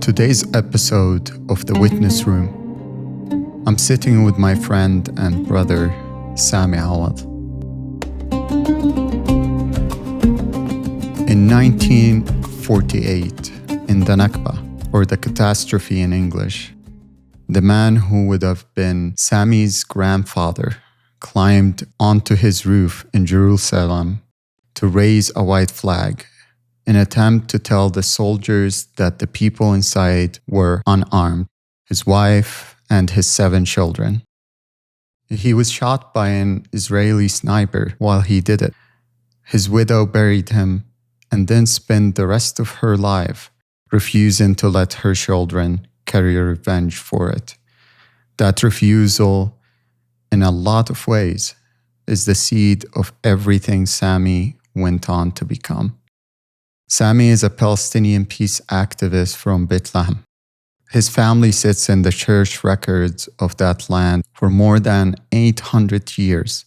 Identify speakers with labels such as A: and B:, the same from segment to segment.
A: today's episode of The Witness Room, I'm sitting with my friend and brother, Sami Awad. In 1948, in the Nakba, or the catastrophe in English, the man who would have been Sami's grandfather climbed onto his roof in Jerusalem to raise a white flag in an attempt to tell the soldiers that the people inside were unarmed, his wife and his 7 children. He was shot by an Israeli sniper while he did it. His widow buried him and then spent the rest of her life refusing to let her children carry revenge for it. That refusal, in a lot of ways, is the seed of everything Sami went on to become. Sami is a Palestinian peace activist from Bethlehem. His family sits in the church records of that land for more than 800 years.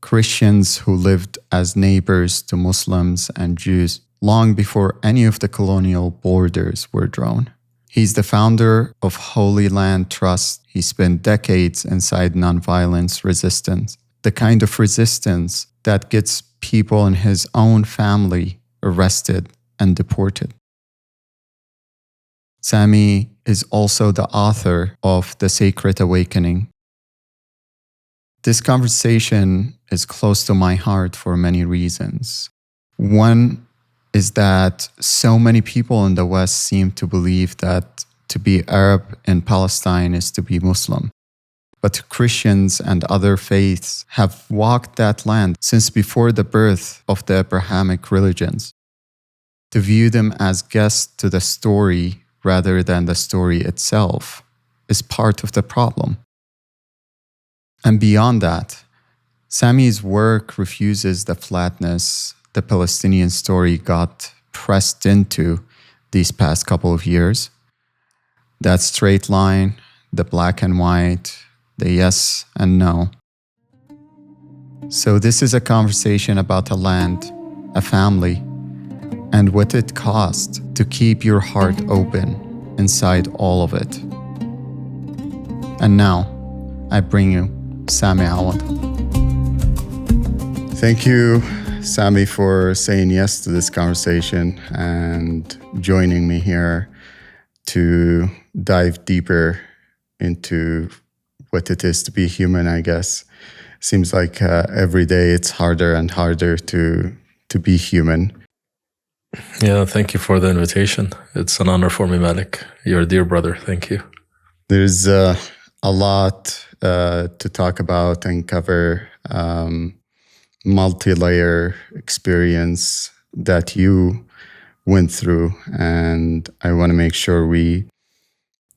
A: Christians who lived as neighbors to Muslims and Jews long before any of the colonial borders were drawn. He's the founder of Holy Land Trust. He spent decades inside nonviolence resistance, the kind of resistance that gets people in his own family arrested and deported. Sami is also the author of The Sacred Awakening. This conversation is close to my heart for many reasons. One is that so many people in the West seem to believe that to be Arab in Palestine is to be Muslim. But Christians and other faiths have walked that land since before the birth of the Abrahamic religions. To view them as guests to the story rather than the story itself is part of the problem. And beyond that, Sami's work refuses the flatness the Palestinian story got pressed into these past couple of years. That straight line, the black and white, the yes and no. So this is a conversation about a land, a family, and what it costs to keep your heart open inside all of it. And now, I bring you Sami Awad. Thank you, Sami, for saying yes to this conversation and joining me here to dive deeper into what it is to be human, I guess. Seems like every day it's harder and harder to be human.
B: Yeah, thank you for the invitation. It's an honor for me, Malik. You're a dear brother. Thank you.
A: There's a lot to talk about and cover, multi-layer experience that you went through. And I want to make sure we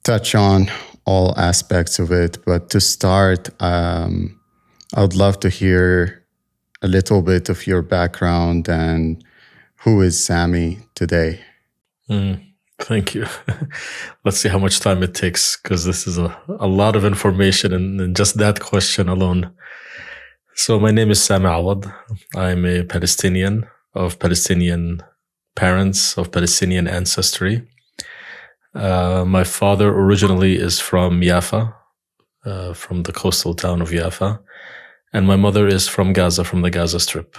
A: touch on all aspects of it. But to start, I would love to hear a little bit of your background and who is Sami today?
B: Thank you. Let's see how much time it takes, because this is a lot of information in just that question alone. So my name is Sami Awad. I'm a Palestinian of Palestinian parents, of Palestinian ancestry. My father originally is from Jaffa, from the coastal town of Jaffa, and my mother is from Gaza, from the Gaza Strip.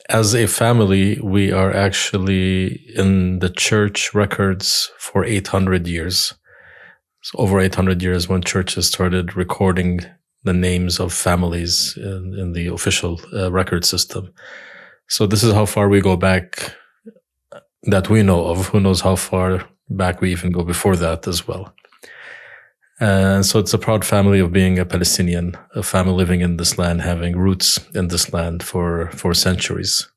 B: As a family, we are actually in the church records for 800 years. So over 800 years when churches started recording the names of families in the official record system. So this is how far we go back that we know of. Who knows how far back we even go before that as well. And so it's a proud family of being a Palestinian, a family living in this land, having roots in this land for centuries.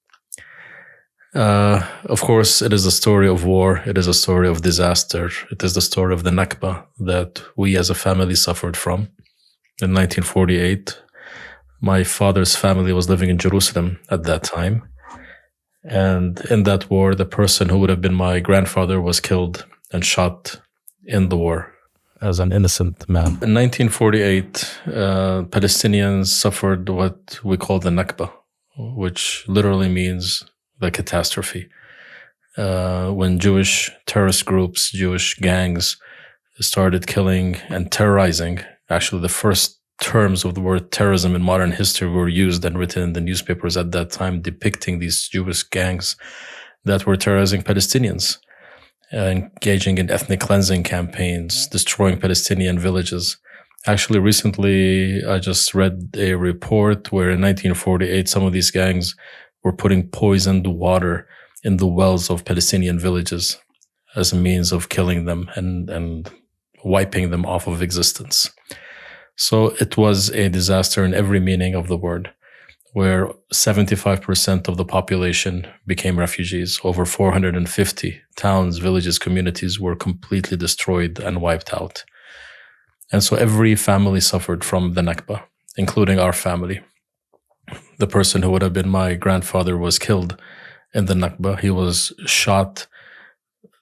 B: Of course, it is a story of war. It is a story of disaster. It is the story of the Nakba that we as a family suffered from. In 1948, my father's family was living in Jerusalem at that time. And in that war, the person who would have been my grandfather was killed and shot in the war as an innocent man. In 1948, Palestinians suffered what we call the Nakba, which literally means the catastrophe. when Jewish terrorist groups, Jewish gangs started killing and terrorizing. Actually, the first terms of the word terrorism in modern history were used and written in the newspapers at that time, depicting these Jewish gangs that were terrorizing Palestinians, engaging in ethnic cleansing campaigns, destroying Palestinian villages. Actually, recently, I just read a report where in 1948, some of these gangs were putting poisoned water in the wells of Palestinian villages as a means of killing them and wiping them off of existence. So it was a disaster in every meaning of the word, where 75% of the population became refugees. Over 450 towns, villages, communities were completely destroyed and wiped out. And so every family suffered from the Nakba, including our family. The person who would have been my grandfather was killed in the Nakba. He was shot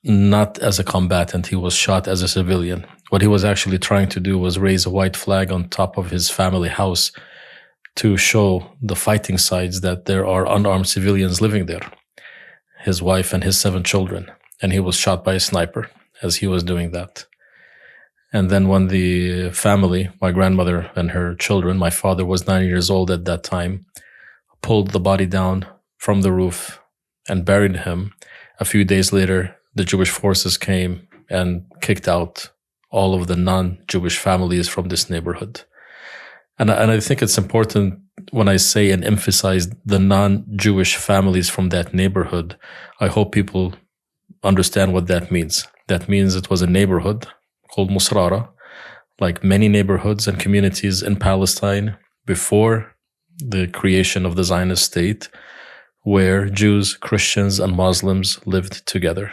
B: not as a combatant, he was shot as a civilian. What he was actually trying to do was raise a white flag on top of his family house to show the fighting sides that there are unarmed civilians living there, his wife and his 7 children. And he was shot by a sniper as he was doing that. And then when the family, my grandmother and her children, my father was 9 years old at that time, pulled the body down from the roof and buried him, a few days later, the Jewish forces came and kicked out all of the non-Jewish families from this neighborhood. And I think it's important when I say and emphasize the non-Jewish families from that neighborhood, I hope people understand what that means. That means it was a neighborhood called Musrara, like many neighborhoods and communities in Palestine before the creation of the Zionist state, where Jews, Christians, and Muslims lived together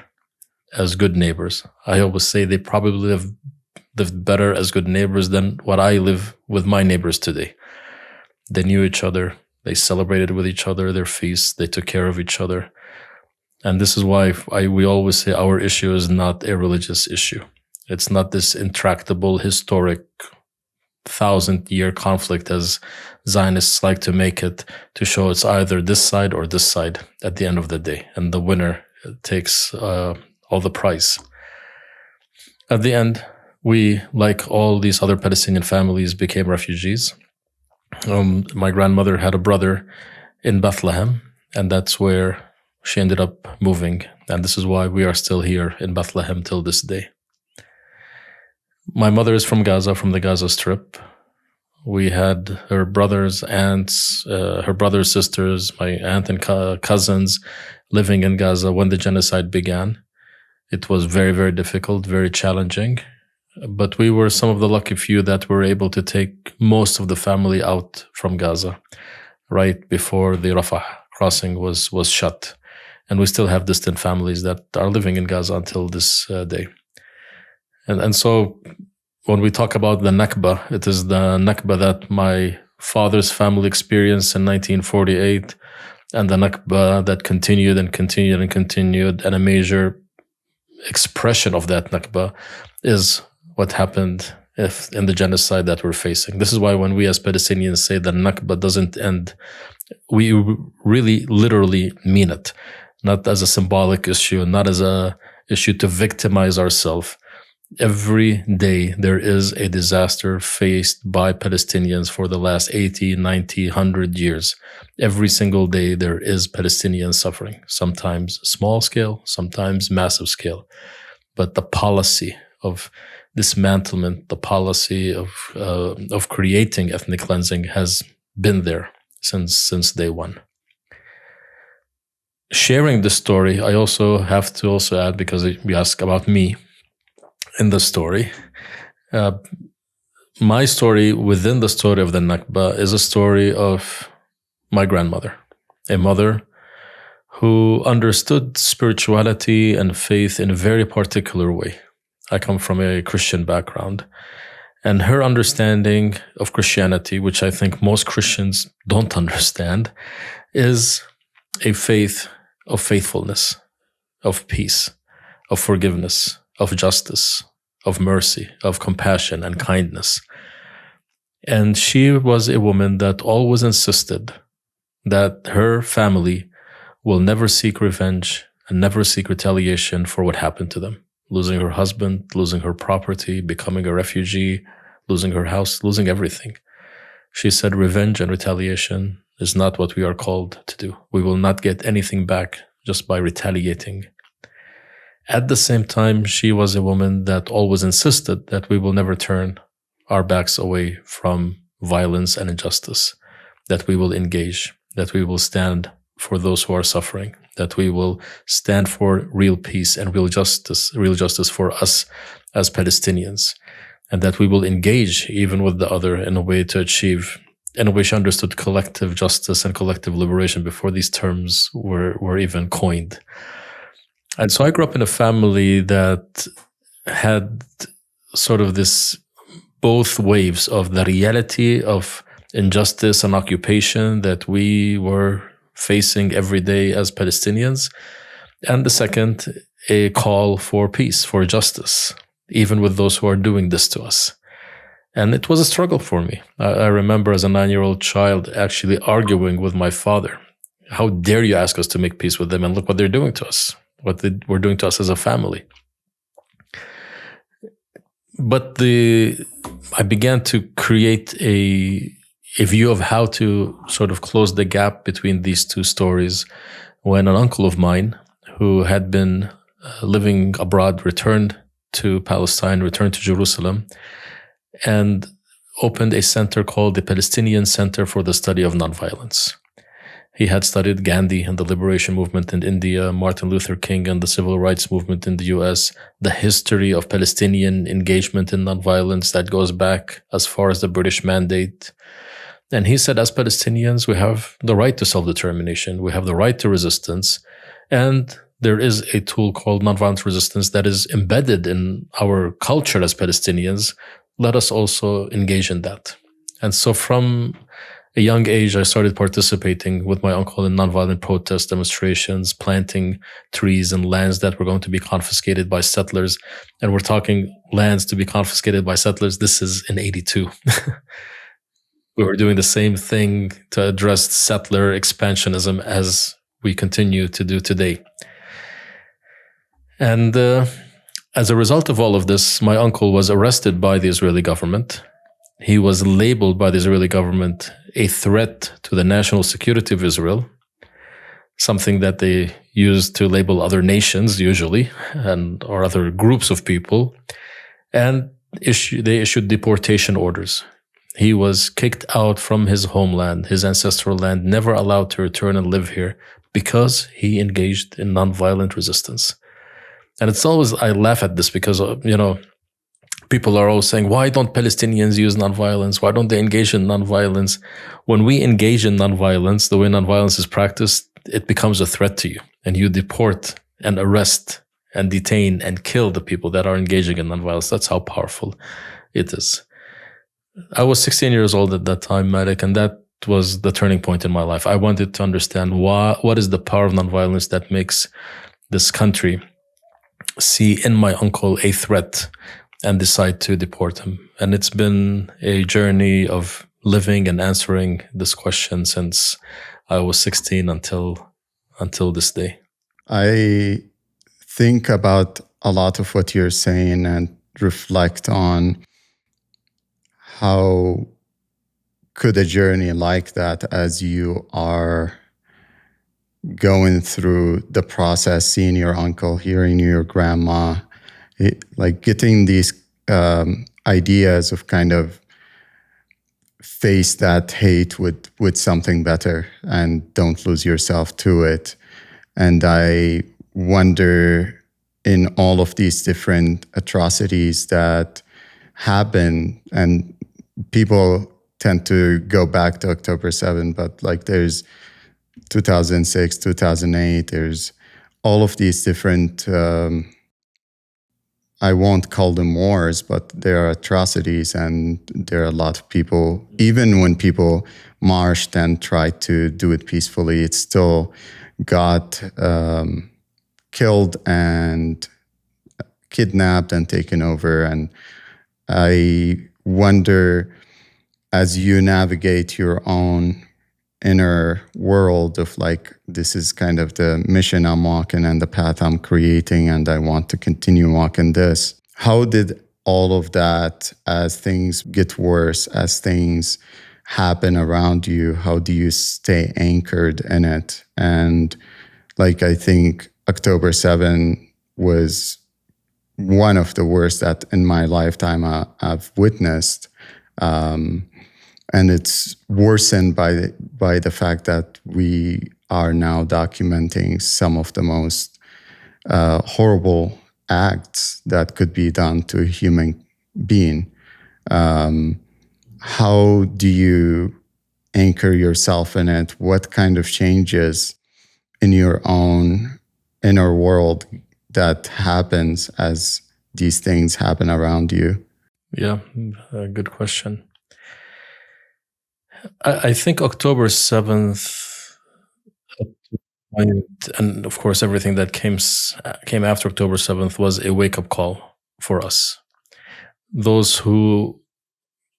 B: as good neighbors. I always say they probably have lived better as good neighbors than what I live with my neighbors today. They knew each other. They celebrated with each other their feasts. They took care of each other. And this is why we always say our issue is not a religious issue. It's not this intractable, historic, 1,000-year conflict as Zionists like to make it, to show it's either this side or this side at the end of the day. And the winner takes all the prize. At the end, we, like all these other Palestinian families, became refugees. My grandmother had a brother in Bethlehem, and that's where she ended up moving. And this is why we are still here in Bethlehem till this day. My mother is from Gaza, from the Gaza Strip. We had her brothers, aunts, her brothers, sisters, my aunt and cousins living in Gaza when the genocide began. It was very, very difficult, very challenging. But we were some of the lucky few that were able to take most of the family out from Gaza right before the Rafah crossing was shut. And we still have distant families that are living in Gaza until this day. And so when we talk about the Nakba, it is the Nakba that my father's family experienced in 1948, and the Nakba that continued and continued and continued. And a major expression of that Nakba is what happened in the genocide that we're facing. This is why when we as Palestinians say the Nakba doesn't end, we really literally mean it. Not as a symbolic issue, not as a issue to victimize ourselves. Every day there is a disaster faced by Palestinians for the last 80, 90, 100 years. Every single day there is Palestinian suffering, sometimes small scale, sometimes massive scale. But the policy of dismantlement, the policy of creating ethnic cleansing has been there since day one. Sharing this story, I also have to add, because you ask about me in the story, my story within the story of the Nakba is a story of my grandmother, a mother who understood spirituality and faith in a very particular way. I come from a Christian background, and her understanding of Christianity, which I think most Christians don't understand, is a faith of faithfulness, of peace, of forgiveness, of justice, of mercy, of compassion and kindness. And she was a woman that always insisted that her family will never seek revenge and never seek retaliation for what happened to them. Losing her husband, losing her property, becoming a refugee, losing her house, losing everything. She said revenge and retaliation is not what we are called to do. We will not get anything back just by retaliating. At the same time, she was a woman that always insisted that we will never turn our backs away from violence and injustice, that we will engage, that we will stand for those who are suffering, that we will stand for real peace and real justice for us as Palestinians, and that we will engage even with the other in a way to achieve, in a way she understood collective justice and collective liberation before these terms were even coined. And so I grew up in a family that had sort of this both waves of the reality of injustice and occupation that we were facing every day as Palestinians, and the second, a call for peace, for justice, even with those who are doing this to us. And it was a struggle for me. I remember as a 9-year-old child actually arguing with my father. How dare you ask us to make peace with them, and look what they're doing to us, what they were doing to us as a family. But I began to create a view of how to sort of close the gap between these two stories when an uncle of mine who had been living abroad returned to Palestine, returned to Jerusalem, and opened a center called the Palestinian Center for the Study of Nonviolence. He had studied Gandhi and the liberation movement in India, Martin Luther King and the civil rights movement in the US, the history of Palestinian engagement in nonviolence that goes back as far as the British Mandate. And he said, as Palestinians, we have the right to self-determination, we have the right to resistance, and there is a tool called nonviolent resistance that is embedded in our culture as Palestinians. Let us also engage in that. And so from a young age, I started participating with my uncle in nonviolent protest demonstrations, planting trees and lands that were going to be confiscated by settlers. And we're talking lands to be confiscated by settlers. This is in 82. We were doing the same thing to address settler expansionism as we continue to do today. And as a result of all of this, my uncle was arrested by the Israeli government. He was labeled by the Israeli government a threat to the national security of Israel, something that they use to label other nations usually, or other groups of people. And they issued deportation orders. He was kicked out from his homeland, his ancestral land, never allowed to return and live here because he engaged in nonviolent resistance. And it's always, I laugh at this because, people are always saying, why don't Palestinians use nonviolence? Why don't they engage in nonviolence? When we engage in nonviolence, the way nonviolence is practiced, it becomes a threat to you. And you deport and arrest and detain and kill the people that are engaging in nonviolence. That's how powerful it is. I was 16 years old at that time, Malik, and that was the turning point in my life. I wanted to understand what is the power of nonviolence that makes this country see in my uncle a threat and decide to deport him. And it's been a journey of living and answering this question since I was 16 until this day.
A: I think about a lot of what you're saying and reflect on how could a journey like that, as you are going through the process, seeing your uncle, hearing your grandma, like getting these ideas of kind of face that hate with something better and don't lose yourself to it. And I wonder, in all of these different atrocities that happen, and people tend to go back to October 7, but like there's 2006, 2008, there's all of these different, I won't call them wars, but there are atrocities, and there are a lot of people, even when people marched and tried to do it peacefully, it still got killed and kidnapped and taken over. And I wonder, as you navigate your own inner world of like, this is kind of the mission I'm walking and the path I'm creating, and I want to continue walking this. How did all of that, as things get worse, as things happen around you, how do you stay anchored in it? And like, I think October 7 was one of the worst that in my lifetime I've witnessed. And it's worsened by the fact that we are now documenting some of the most horrible acts that could be done to a human being. How do you anchor yourself in it? What kind of changes in your own inner world that happens as these things happen around you?
B: Yeah, good question. I think October 7th, and of course everything that came after October 7th was a wake-up call for us. Those who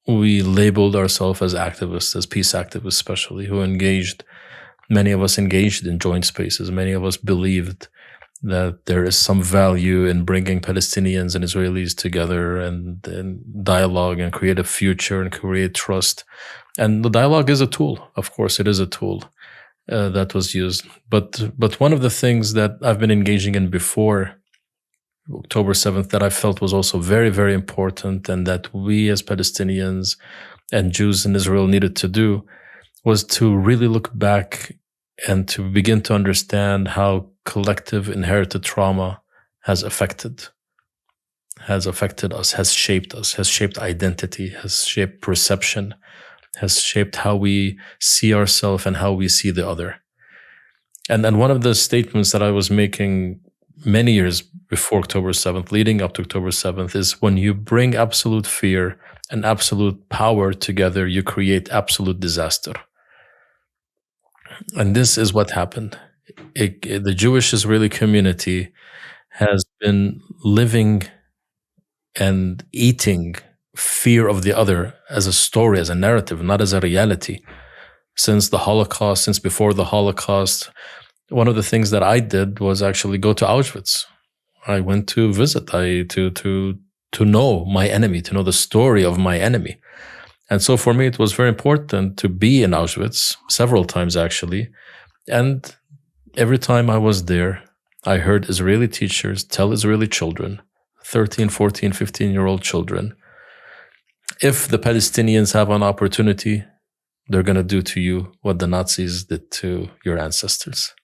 B: we labeled ourselves as activists, as peace activists especially, who engaged, many of us engaged in joint spaces, many of us believed that there is some value in bringing Palestinians and Israelis together and dialogue and create a future and create trust. And the dialogue is a tool. Of course, it is a tool that was used. But one of the things that I've been engaging in before October 7th that I felt was also very, very important, and that we as Palestinians and Jews in Israel needed to do, was to really look back and to begin to understand how collective inherited trauma has affected us, has shaped identity, has shaped perception, has shaped how we see ourselves and how we see the other. And one of the statements that I was making many years before October 7th, leading up to October 7th, is when you bring absolute fear and absolute power together, you create absolute disaster. And this is what happened. The Jewish Israeli community has been living and eating fear of the other as a story, as a narrative, not as a reality. Since the Holocaust, since before the Holocaust, one of the things that I did was actually go to Auschwitz. I went to visit, to know my enemy, to know the story of my enemy. And so for me, it was very important to be in Auschwitz several times, actually. And every time I was there, I heard Israeli teachers tell Israeli children, 13, 14, 15-year-old children, if the Palestinians have an opportunity, they're going to do to you what the Nazis did to your ancestors.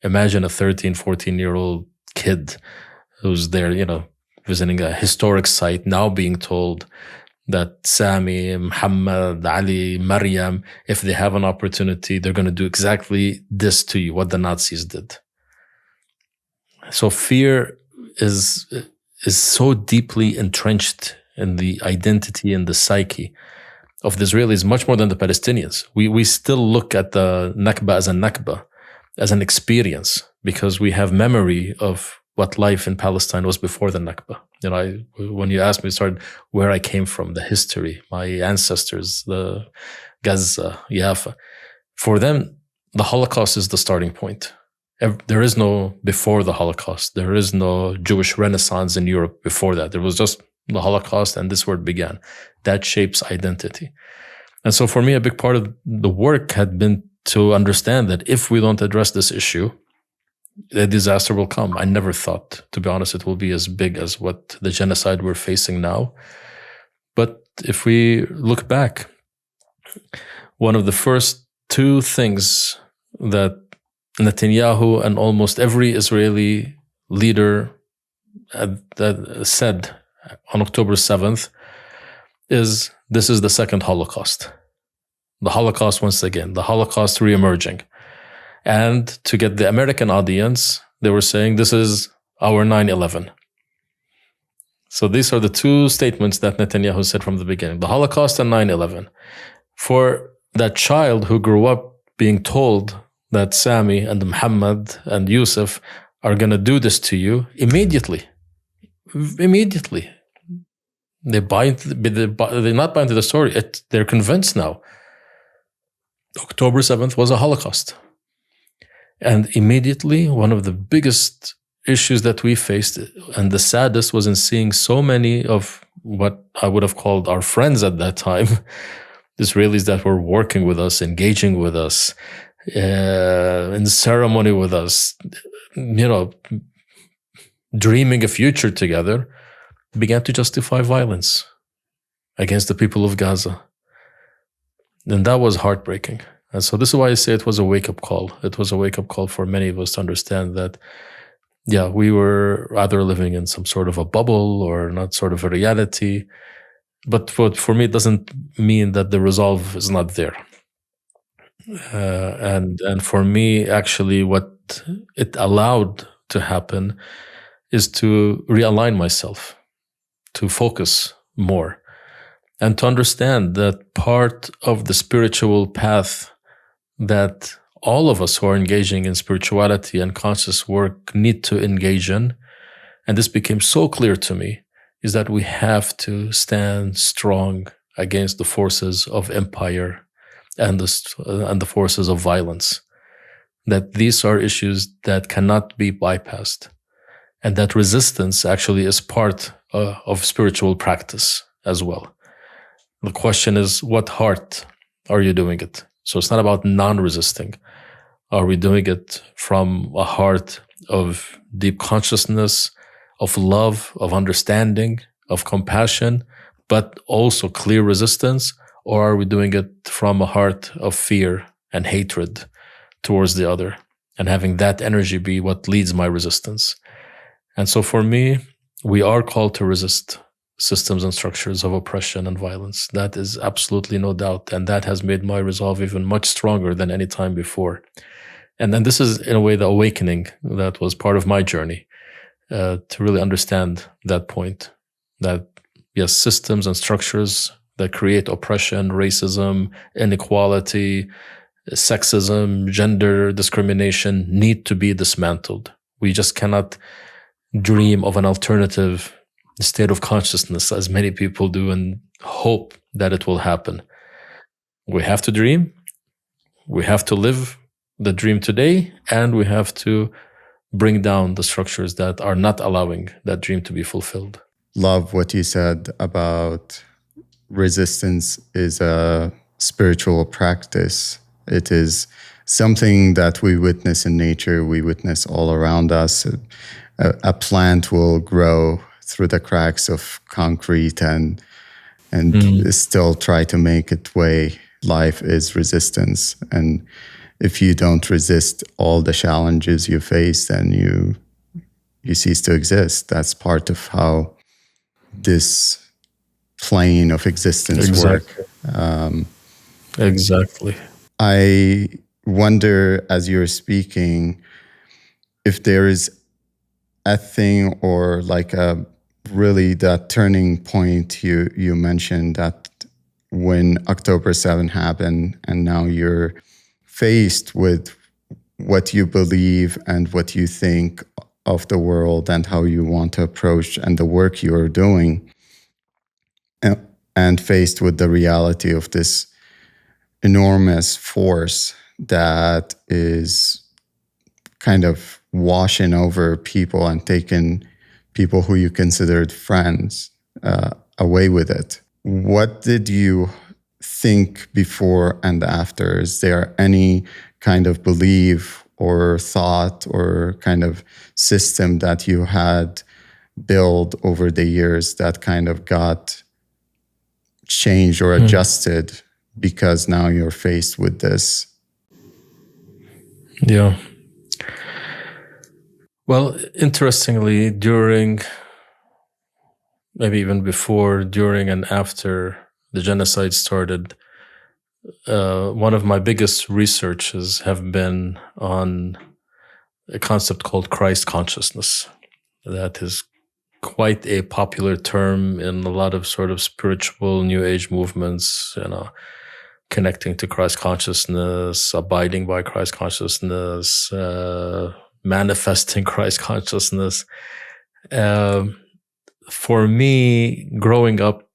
B: Imagine a 13, 14-year-old kid who's there, visiting a historic site, now being told that Sami, Muhammad, Ali, Maryam, if they have an opportunity, they're going to do exactly this to you, what the Nazis did. So fear is so deeply entrenched in the identity and the psyche of the Israelis, much more than the Palestinians. We still look at the Nakba as a Nakba, as an experience, because we have memory of what life in Palestine was before the Nakba. When you asked me, where I came from, the history, my ancestors, the Gaza, Jaffa. For them, the Holocaust is the starting point. There is no before the Holocaust. There is no Jewish Renaissance in Europe before that. There was just the Holocaust, and this is where it began. That shapes identity. And so for me, a big part of the work had been to understand that if we don't address this issue, the disaster will come. I never thought, to be honest, it will be as big as what the genocide we're facing now. But if we look back, one of the first two things that Netanyahu and almost every Israeli leader that said on October 7th is, this is the second Holocaust. The Holocaust once again, the Holocaust reemerging. And to get the American audience, they were saying, this is our 9/11. So these are the two statements that Netanyahu said from the beginning, the Holocaust and 9/11. For that child who grew up being told that Sami and Muhammad and Yusuf are going to do this to you, immediately, they not buy into the story. They're convinced now. October 7th was a Holocaust. And immediately, one of the biggest issues that we faced, and the saddest, was in seeing so many of what I would have called our friends at that time, Israelis that were working with us, engaging with us, in ceremony with us, dreaming a future together, began to justify violence against the people of Gaza. And that was heartbreaking. And so this is why I say it was a wake-up call. It was a wake-up call for many of us to understand that, we were either living in some sort of a bubble or not sort of a reality. But for me, it doesn't mean that the resolve is not there. And for me, actually, what it allowed to happen is to realign myself, to focus more, and to understand that part of the spiritual path that all of us who are engaging in spirituality and conscious work need to engage in, and this became so clear to me, is that we have to stand strong against the forces of empire and the forces of violence. That these are issues that cannot be bypassed, and that resistance actually is part of spiritual practice as well. The question is, what heart are you doing it? So it's not about non-resisting. Are we doing it from a heart of deep consciousness, of love, of understanding, of compassion, but also clear resistance? Or are we doing it from a heart of fear and hatred towards the other, and having that energy be what leads my resistance? And so for me, we are called to resist systems and structures of oppression and violence. That is absolutely no doubt. And that has made my resolve even much stronger than any time before. And then this is, in a way, the awakening that was part of my journey, to really understand that point, that yes, systems and structures that create oppression, racism, inequality, sexism, gender discrimination need to be dismantled. We just cannot dream of an alternative state of consciousness, as many people do, and hope that it will happen. We have to dream, we have to live the dream today, and we have to bring down the structures that are not allowing that dream to be fulfilled.
A: Love what you said about resistance is a spiritual practice. It is something that we witness in nature, we witness all around us. A plant will grow through the cracks of concrete and still try to make its way. Life is resistance. And if you don't resist all the challenges you face, then you cease to exist. That's part of how this plane of existence work.
B: Exactly.
A: I wonder, as you're speaking, if there is a thing or like a really that turning point you mentioned, that when October 7 happened and now you're faced with what you believe and what you think of the world and how you want to approach and the work you're doing, and faced with the reality of this enormous force that is kind of washing over people and taking people who you considered friends away with it. What did you think before and after? Is there any kind of belief or thought or kind of system that you had built over the years that kind of got changed or adjusted because now you're faced with this?
B: Yeah. Well, interestingly, during, maybe even before, during, and after the genocide started, one of my biggest researches have been on a concept called Christ consciousness. That is quite a popular term in a lot of sort of spiritual New Age movements, connecting to Christ consciousness, abiding by Christ consciousness, manifesting Christ consciousness. For me, growing up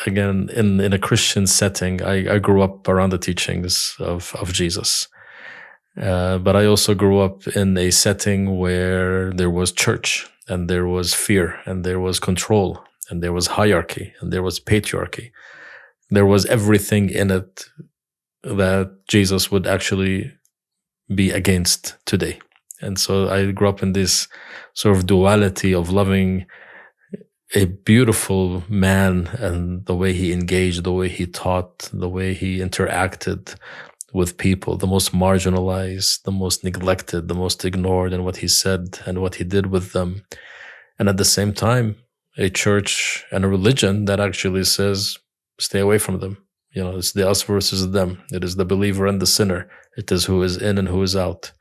B: again, in a Christian setting, I grew up around the teachings of Jesus. But I also grew up in a setting where there was church, and there was fear, and there was control, and there was hierarchy, and there was patriarchy. There was everything in it that Jesus would actually be against today. And so I grew up in this sort of duality of loving a beautiful man and the way he engaged, the way he taught, the way he interacted with people, the most marginalized, the most neglected, the most ignored, and what he said and what he did with them. And at the same time, a church and a religion that actually says, stay away from them. You know, it's the us versus them. It is the believer and the sinner. It is who is in and who is out.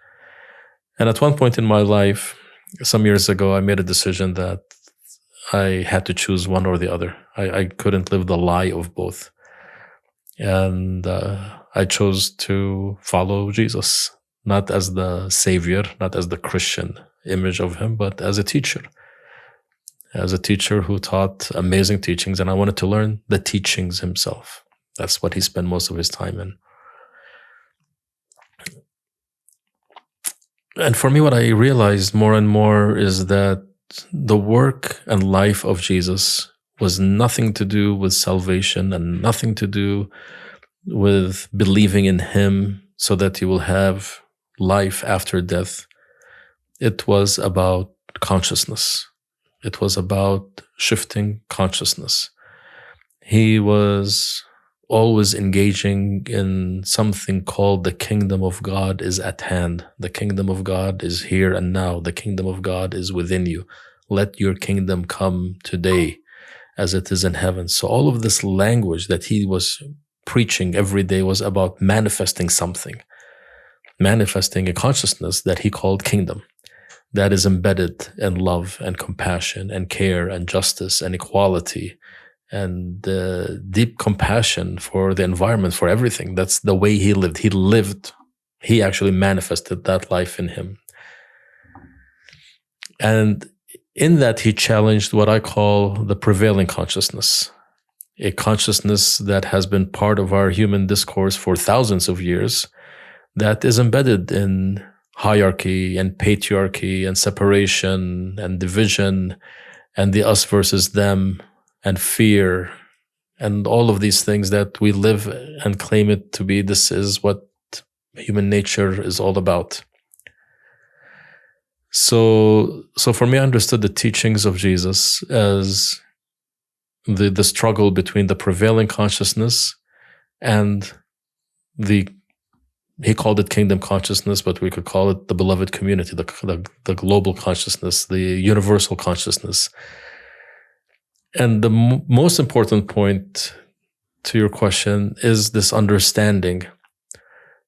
B: And at one point in my life, some years ago, I made a decision that I had to choose one or the other. I couldn't live the lie of both. And I chose to follow Jesus, not as the savior, not as the Christian image of him, but as a teacher who taught amazing teachings. And I wanted to learn the teachings himself. That's what he spent most of his time in. And for me, what I realized more and more is that the work and life of Jesus was nothing to do with salvation and nothing to do with believing in him so that you will have life after death. It was about consciousness. It was about shifting consciousness. He was always engaging in something called the kingdom of God is at hand. The kingdom of God is here and now. The kingdom of God is within you. Let your kingdom come today as it is in heaven. So all of this language that he was preaching every day was about manifesting something, manifesting a consciousness that he called kingdom, that is embedded in love and compassion and care and justice and equality and deep compassion for the environment, for everything. That's the way he lived. He actually manifested that life in him. And in that, he challenged what I call the prevailing consciousness, a consciousness that has been part of our human discourse for thousands of years, that is embedded in hierarchy and patriarchy and separation and division and the us versus them and fear and all of these things that we live and claim it to be. This is what human nature is all about. So for me, I understood the teachings of Jesus as the struggle between the prevailing consciousness and he called it kingdom consciousness, but we could call it the beloved community, the global consciousness, the universal consciousness. And the most important point to your question is this understanding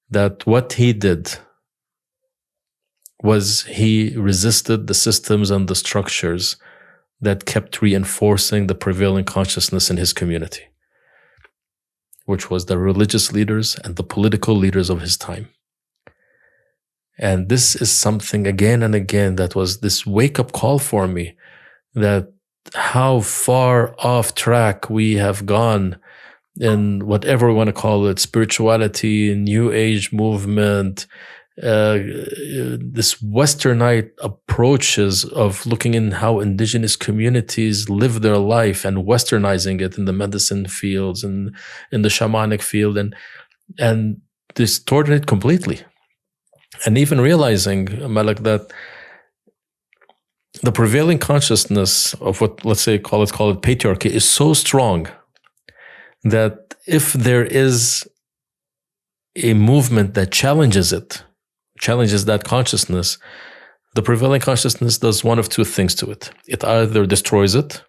B: that what he did was he resisted the systems and the structures that kept reinforcing the prevailing consciousness in his community, which was the religious leaders and the political leaders of his time. And this is something again and again that was this wake-up call for me, that how far off track we have gone in whatever we want to call it, spirituality, new age movement, this westernite approaches of looking in how indigenous communities live their life and westernizing it in the medicine fields and in the shamanic field and distorting it completely. And even realizing, Malak, that the prevailing consciousness of what, let's say, call it patriarchy, is so strong that if there is a movement that challenges that consciousness, the prevailing consciousness does one of two things to it. It either destroys it,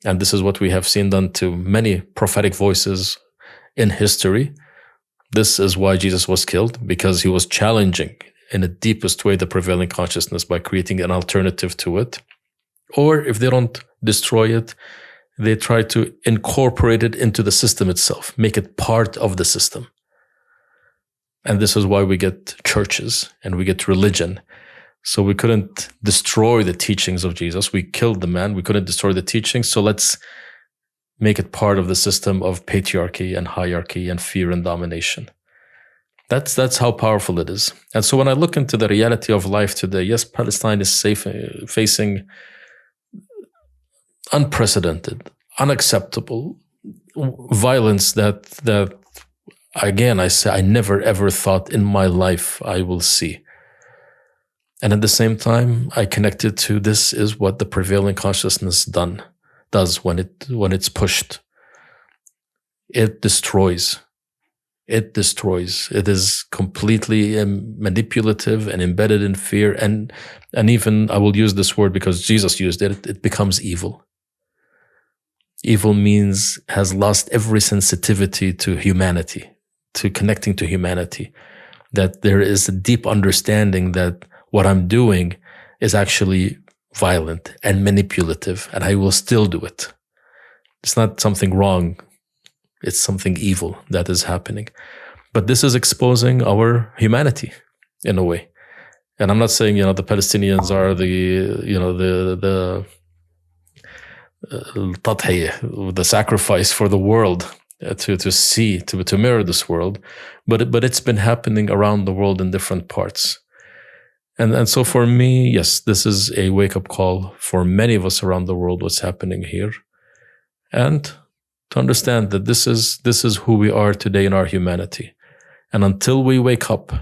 B: and this is what we have seen done to many prophetic voices in history. This is why Jesus was killed, because he was challenging in the deepest way the prevailing consciousness by creating an alternative to it. Or if they don't destroy it, they try to incorporate it into the system itself, make it part of the system. And this is why we get churches and we get religion. So we couldn't destroy the teachings of Jesus. We killed the man. We couldn't destroy the teachings. So let's make it part of the system of patriarchy and hierarchy and fear and domination. That's how powerful it is. And so when I look into the reality of life today, yes, Palestine is facing unprecedented, unacceptable violence that again, I say I never ever thought in my life I will see. And at the same time, I connected to this is what the prevailing consciousness does when it's pushed. It destroys. It destroys. It is completely manipulative and embedded in fear. And even, I will use this word because Jesus used it, it becomes evil. Evil means has lost every sensitivity to humanity, to connecting to humanity. That there is a deep understanding that what I'm doing is actually violent and manipulative, and I will still do it. It's not something wrong. It's something evil that is happening. But this is exposing our humanity in a way. And I'm not saying, the Palestinians are the sacrifice for the world to mirror this world. But it's been happening around the world in different parts. And so for me, yes, this is a wake-up call for many of us around the world, what's happening here. And to understand that this is who we are today in our humanity. And until we wake up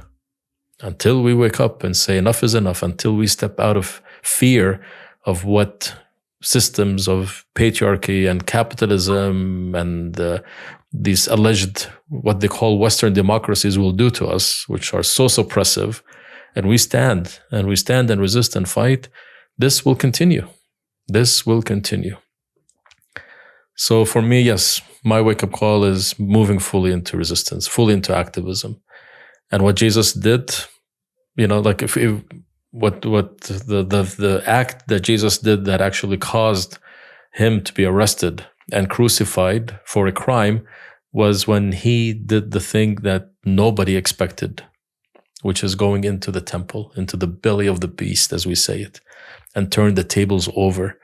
B: and say enough is enough, until we step out of fear of what systems of patriarchy and capitalism and these alleged, what they call Western democracies will do to us, which are so suppressive, and we stand and resist and fight, this will continue. This will continue. So for me, yes, my wake-up call is moving fully into resistance, fully into activism. And what Jesus did, like what the act that Jesus did that actually caused him to be arrested and crucified for a crime was when he did the thing that nobody expected, which is going into the temple, into the belly of the beast, as we say it, and turn the tables over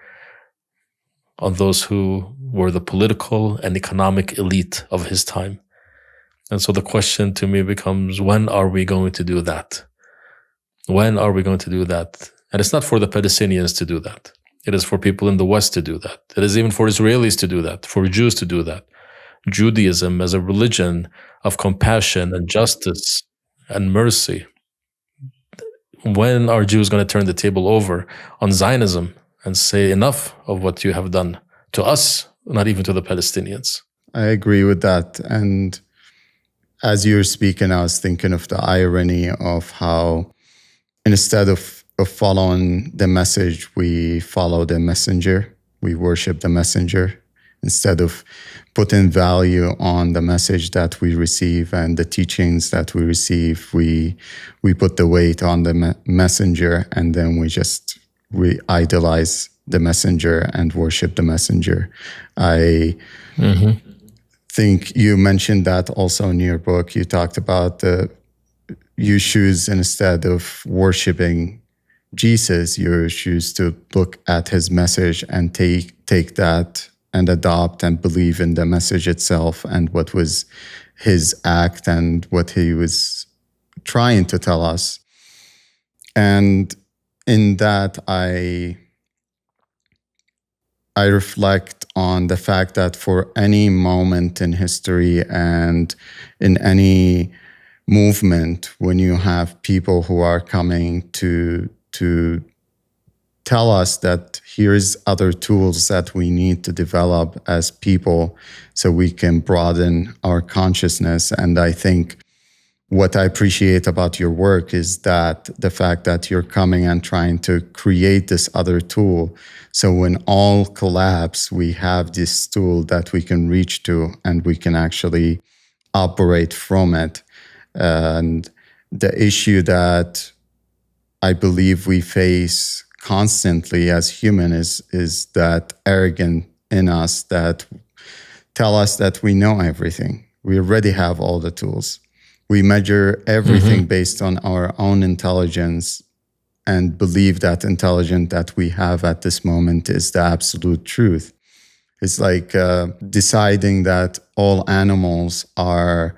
B: on those who were the political and economic elite of his time. And so the question to me becomes, when are we going to do that? When are we going to do that? And it's not for the Palestinians to do that. It is for people in the West to do that. It is even for Israelis to do that, for Jews to do that. Judaism as a religion of compassion and justice and mercy. When are Jews going to turn the table over on Zionism and say enough of what you have done to us, not even to the Palestinians?
A: I agree with that. And as you were speaking, I was thinking of the irony of how instead of following the message, we follow the messenger. We worship the messenger. Instead of putting value on the message that we receive and the teachings that we receive, we put the weight on the messenger, and then we idolize the messenger and worship the messenger. I think you mentioned that also in your book. You talked about you choose, instead of worshiping Jesus, you choose to look at his message and take that and adopt and believe in the message itself and what was his act and what he was trying to tell us. And in that, I reflect on the fact that for any moment in history and in any movement, when you have people who are coming to tell us that here's other tools that we need to develop as people so we can broaden our consciousness. And I think what I appreciate about your work is that the fact that you're coming and trying to create this other tool. So when all collapse, we have this tool that we can reach to and we can actually operate from it. And the issue that I believe we face constantly as human is that arrogant in us that tell us that we know everything. We already have all the tools. We measure everything based on our own intelligence and believe that intelligence that we have at this moment is the absolute truth. It's like deciding that all animals are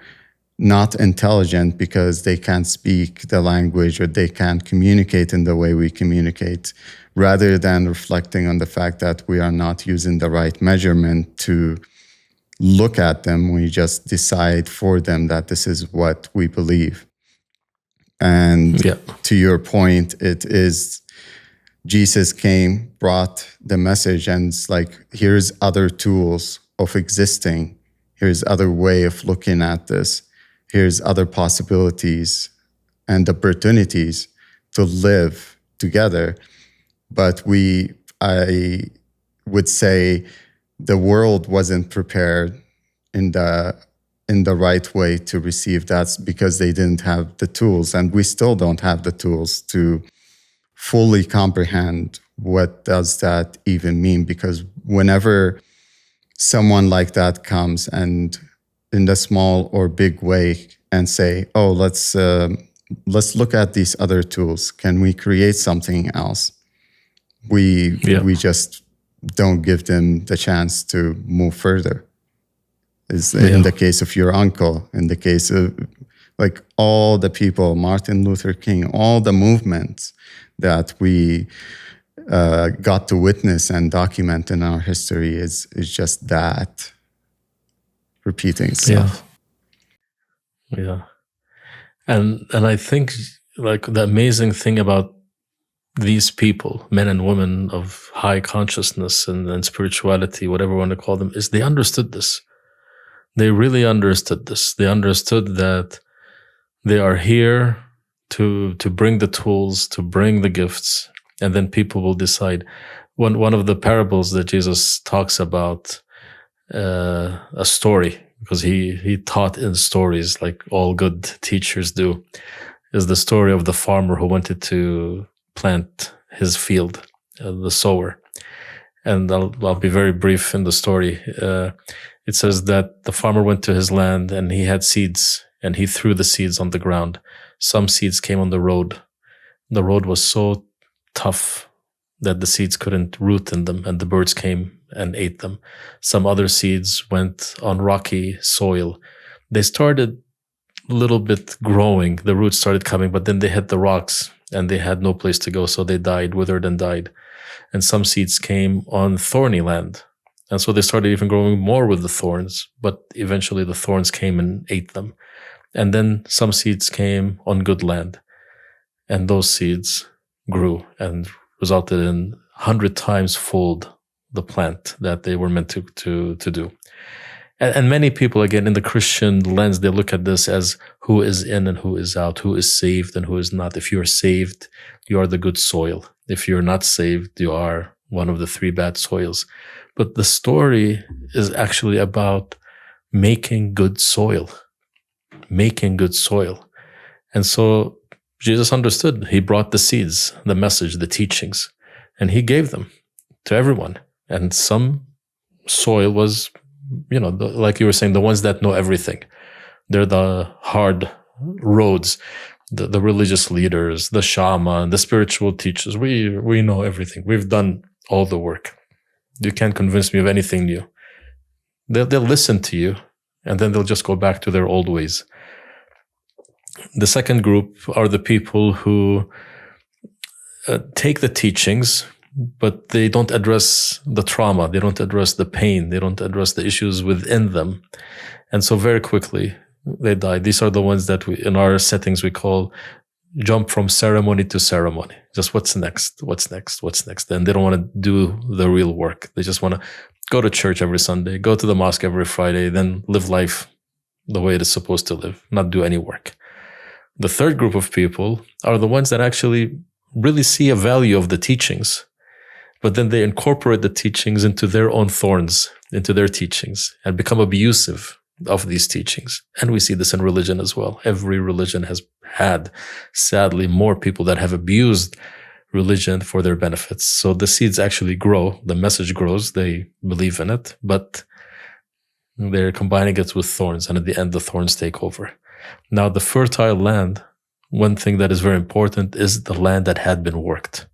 A: not intelligent because they can't speak the language or they can't communicate in the way we communicate, rather than reflecting on the fact that we are not using the right measurement to look at them. We just decide for them that this is what we believe. And to your point, it is Jesus came, brought the message, and it's like, here's other tools of existing. Here's other way of looking at this. Here's other possibilities and opportunities to live together. But I would say the world wasn't prepared in the right way to receive that, because they didn't have the tools, and we still don't have the tools to fully comprehend what does that even mean. Because whenever someone like that comes and in the small or big way and say, oh, let's look at these other tools, can we create something else? We just don't give them the chance to move further. In the case of your uncle, in the case of like all the people, Martin Luther King, all the movements that we got to witness and document in our history is just that repeating stuff.
B: Yeah. And I think like the amazing thing about these people, men and women of high consciousness and spirituality, whatever you want to call them, is they understood this. They really understood this. They understood that they are here to bring the tools, to bring the gifts, and then people will decide. One of the parables that Jesus talks about, a story, because he taught in stories like all good teachers do, is the story of the farmer who wanted to plant his field, the sower. And I'll be very brief in the story. It says that the farmer went to his land and he had seeds, and he threw the seeds on the ground. Some seeds came on the road. The road was so tough that the seeds couldn't root in them, and the birds came and ate them. Some other seeds went on rocky soil. They started a little bit growing. The roots started coming, but then they hit the rocks and they had no place to go. So they died, withered and died. And some seeds came on thorny land. And so they started even growing more with the thorns, but eventually the thorns came and ate them. And then some seeds came on good land, and those seeds grew and resulted in 100 times fold the plant that they were meant to do. And many people, again, in the Christian lens, they look at this as who is in and who is out, who is saved and who is not. If you're saved, you are the good soil. If you're not saved, you are one of the 3 bad soils. But the story is actually about making good soil. Making good soil. And so Jesus understood. He brought the seeds, the message, the teachings, and he gave them to everyone. And some soil was, like you were saying, the ones that know everything. They're the hard roads, the religious leaders, the shaman, the spiritual teachers. We know everything. We've done all the work. You can't convince me of anything new. They'll listen to you, and then they'll just go back to their old ways. The second group are the people who take the teachings, but they don't address the trauma. They don't address the pain. They don't address the issues within them. And so very quickly, they die. These are the ones that in our settings, we call jump from ceremony to ceremony. Just what's next? What's next? What's next? And they don't want to do the real work. They just want to go to church every Sunday, go to the mosque every Friday, then live life the way it is supposed to live, not do any work. The third group of people are the ones that actually really see a value of the teachings, but then they incorporate the teachings into their own thorns, into their teachings, and become abusive of these teachings. And we see this in religion as well. Every religion has had, sadly, more people that have abused religion for their benefits. So the seeds actually grow, the message grows, they believe in it, but they're combining it with thorns, and at the end, the thorns take over. Now, the fertile land, one thing that is very important is the land that had been worked.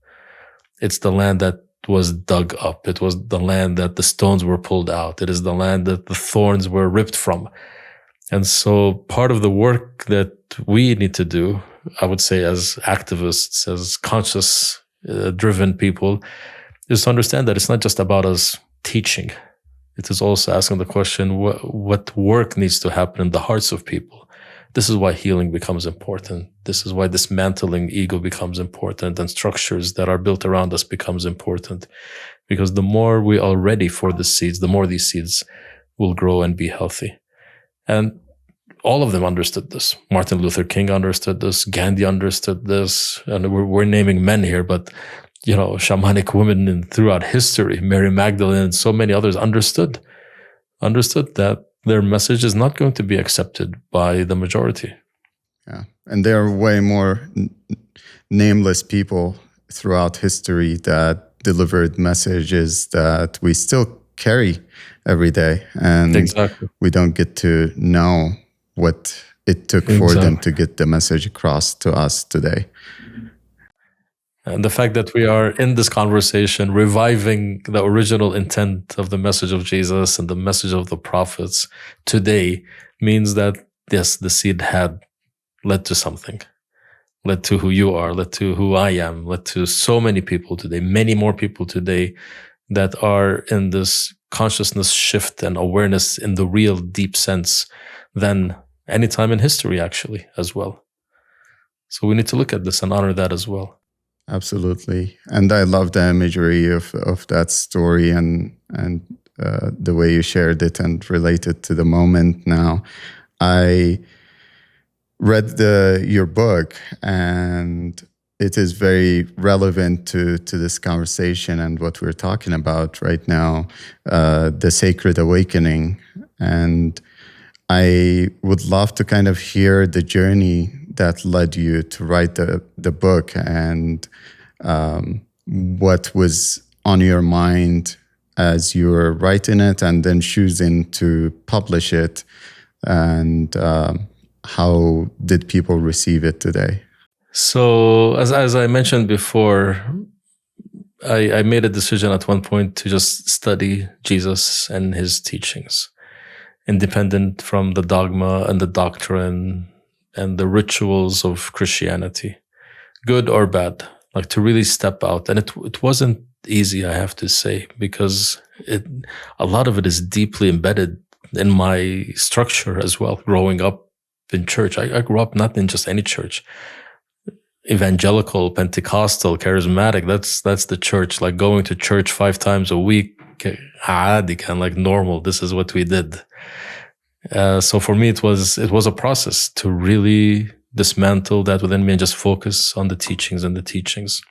B: It's the land that was dug up. It was the land that the stones were pulled out. It is the land that the thorns were ripped from. And so part of the work that we need to do, I would say, as activists, as conscious, driven people, is to understand that it's not just about us teaching. It is also asking the question, what work needs to happen in the hearts of people? This is why healing becomes important. This is why dismantling ego becomes important, and structures that are built around us becomes important. Because the more we are ready for the seeds, the more these seeds will grow and be healthy. And all of them understood this. Martin Luther King understood this. Gandhi understood this. And we're naming men here, but shamanic women throughout history, Mary Magdalene and so many others understood that their message is not going to be accepted by the majority.
A: Yeah. And there are way more nameless people throughout history that delivered messages that we still carry every day. And
B: exactly.
A: We don't get to know what it took for them to get the message across to us today.
B: And the fact that we are in this conversation reviving the original intent of the message of Jesus and the message of the prophets today means that, yes, the seed had led to something, led to who you are, led to who I am, led to so many people today, many more people today that are in this consciousness shift and awareness in the real deep sense than any time in history, actually, as well. So we need to look at this and honor that as well.
A: Absolutely. And I love the imagery of that story and the way you shared it and related to the moment now. I read your book, and it is very relevant to this conversation and what we're talking about right now, the sacred awakening. And I would love to kind of hear the journey that led you to write the book, and what was on your mind as you were writing it and then choosing to publish it, and how did people receive it today?
B: So as I mentioned before, I made a decision at one point to just study Jesus and his teachings, independent from the dogma and the doctrine and the rituals of Christianity, good or bad, like to really step out. And it wasn't easy, I have to say, because a lot of it is deeply embedded in my structure as well, growing up in church. I grew up not in just any church. Evangelical, Pentecostal, charismatic, that's the church, like going to church 5 times a week, like normal. This is what we did. So for me, it was a process to really dismantle that within me and just focus on the teachings and the teachings.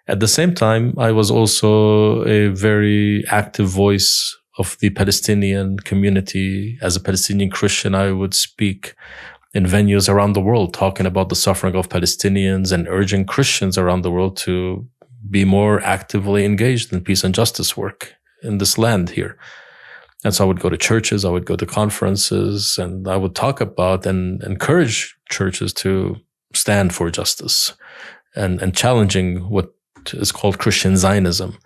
B: At the same time, I was also a very active voice of the Palestinian community. As a Palestinian Christian, I would speak in venues around the world talking about the suffering of Palestinians and urging Christians around the world to be more actively engaged in peace and justice work in this land here. And so I would go to churches, I would go to conferences, and I would talk about and encourage churches to stand for justice and challenging what is called Christian Zionism,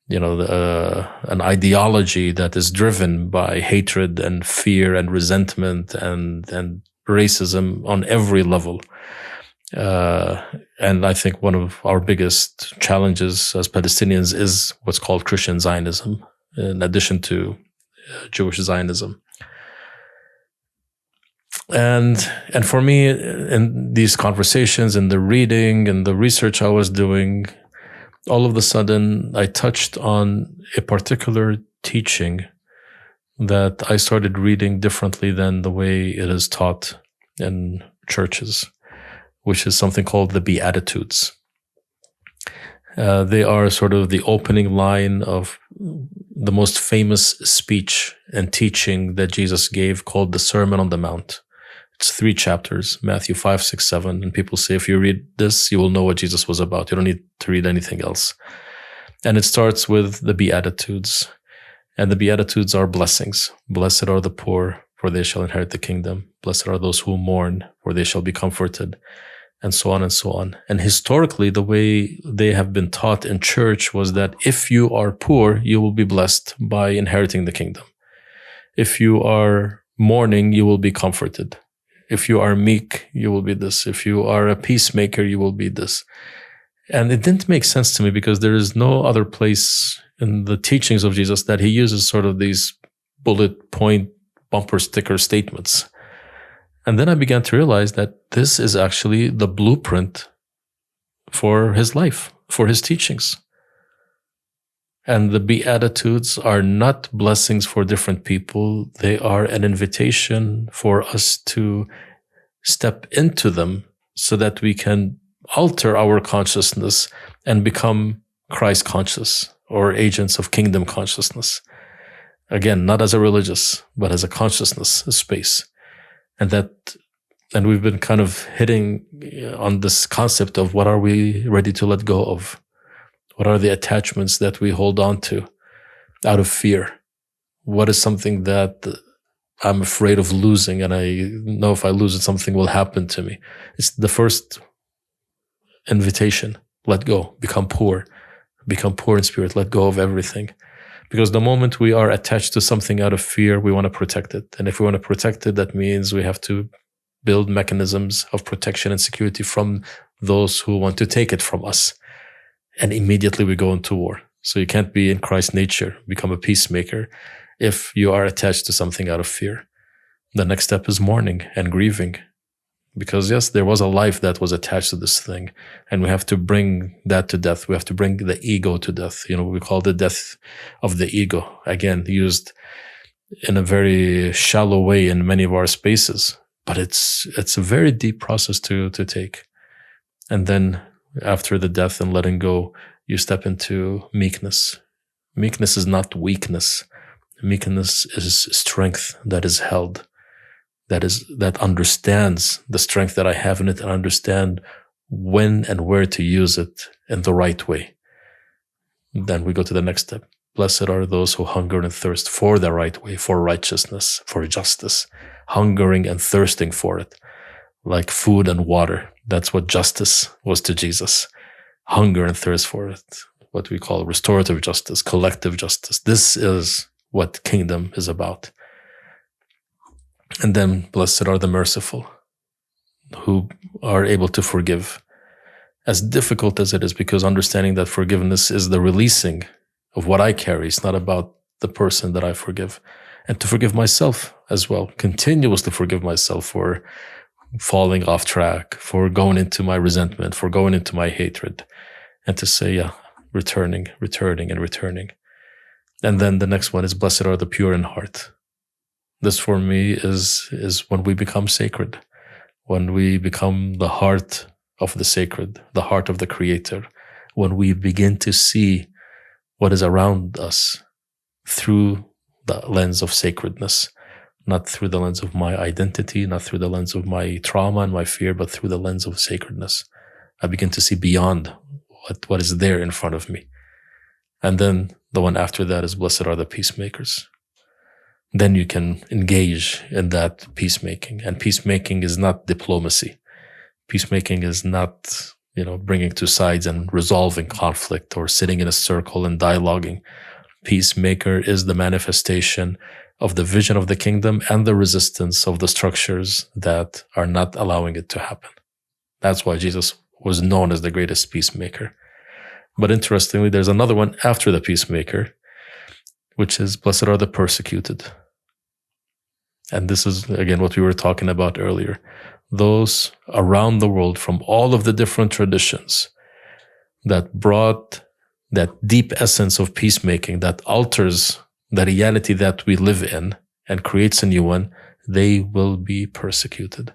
B: an ideology that is driven by hatred and fear and resentment and racism on every level. And I think one of our biggest challenges as Palestinians is what's called Christian Zionism, in addition to Jewish Zionism. And for me, in these conversations and the reading and the research I was doing, all of a sudden I touched on a particular teaching that I started reading differently than the way it is taught in churches, which is something called the Beatitudes. They are sort of the opening line of the most famous speech and teaching that Jesus gave, called the Sermon on the Mount. It's 3 chapters, Matthew 5, 6, 7. And people say, if you read this, you will know what Jesus was about. You don't need to read anything else. And it starts with the Beatitudes. And the Beatitudes are blessings. Blessed are the poor, for they shall inherit the kingdom. Blessed are those who mourn, for they shall be comforted. and so on and so on. And historically, the way they have been taught in church was that if you are poor, you will be blessed by inheriting the kingdom. If you are mourning, you will be comforted. If you are meek, you will be this. If you are a peacemaker, you will be this. And it didn't make sense to me because there is no other place in the teachings of Jesus that he uses sort of these bullet point bumper sticker statements. And then I began to realize that this is actually the blueprint for his life, for his teachings. And the Beatitudes are not blessings for different people. They are an invitation for us to step into them so that we can alter our consciousness and become Christ conscious or agents of kingdom consciousness. Again, not as a religious, but as a consciousness space. And we've been kind of hitting on this concept of what are we ready to let go of? What are the attachments that we hold on to out of fear? What is something that I'm afraid of losing, and I know if I lose it, something will happen to me? It's the first invitation. Let go. Become poor. Become poor in spirit. Let go of everything. Because the moment we are attached to something out of fear, we want to protect it. And if we want to protect it, that means we have to build mechanisms of protection and security from those who want to take it from us. And immediately we go into war. So you can't be in Christ's nature, become a peacemaker, if you are attached to something out of fear. The next step is mourning and grieving. Because yes, there was a life that was attached to this thing, and we have to bring that to death. We have to bring the ego to death. We call the death of the ego, again, used in a very shallow way in many of our spaces, but it's a very deep process to take. And then after the death and letting go, you step into meekness. Meekness is not weakness. Meekness is strength that is held. That understands the strength that I have in it and understand when and where to use it in the right way. Then we go to the next step. Blessed are those who hunger and thirst for the right way, for righteousness, for justice, hungering and thirsting for it, like food and water. That's what justice was to Jesus. Hunger and thirst for it, what we call restorative justice, collective justice. This is what kingdom is about. And then blessed are the merciful, who are able to forgive. As difficult as it is, because understanding that forgiveness is the releasing of what I carry. It's not about the person that I forgive. And to forgive myself as well, continuously forgive myself for falling off track, for going into my resentment, for going into my hatred. And to say, returning. And then the next one is blessed are the pure in heart. This for me is when we become sacred, when we become the heart of the sacred, the heart of the Creator, when we begin to see what is around us through the lens of sacredness, not through the lens of my identity, not through the lens of my trauma and my fear, but through the lens of sacredness. I begin to see beyond what is there in front of me. And then the one after that is blessed are the peacemakers. Then you can engage in that peacemaking. And peacemaking is not diplomacy. Peacemaking is not, bringing two sides and resolving conflict or sitting in a circle and dialoguing. Peacemaker is the manifestation of the vision of the kingdom and the resistance of the structures that are not allowing it to happen. That's why Jesus was known as the greatest peacemaker. But interestingly, there's another one after the peacemaker, which is blessed are the persecuted. And this is, again, what we were talking about earlier. Those around the world from all of the different traditions that brought that deep essence of peacemaking that alters the reality that we live in and creates a new one, they will be persecuted.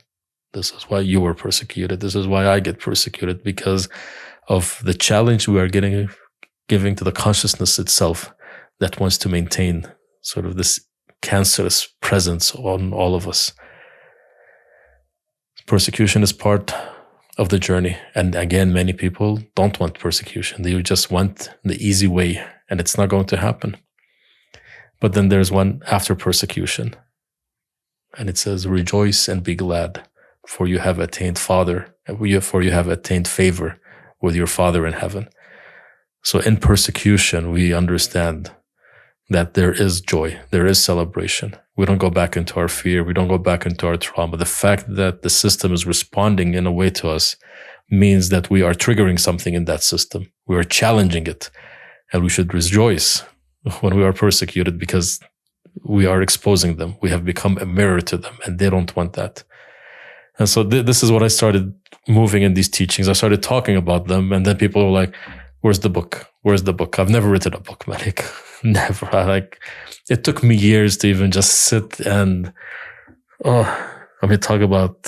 B: This is why you were persecuted. This is why I get persecuted, because of the challenge we are giving to the consciousness itself that wants to maintain sort of this cancerous presence on all of us. Persecution is part of the journey. And again, many people don't want persecution. They just want the easy way, and it's not going to happen. But then there's one after persecution. And it says, rejoice and be glad, for you have attained favor with your Father in heaven. So in persecution, we understand that there is joy, there is celebration. We don't go back into our fear, we don't go back into our trauma. The fact that the system is responding in a way to us means that we are triggering something in that system. We are challenging it, and we should rejoice when we are persecuted because we are exposing them. We have become a mirror to them, and they don't want that. And so this is what I started moving in these teachings. I started talking about them, and then people were like, where's the book? Where's the book? I've never written a book, Malik. Never. It took me years to even just sit and, talk about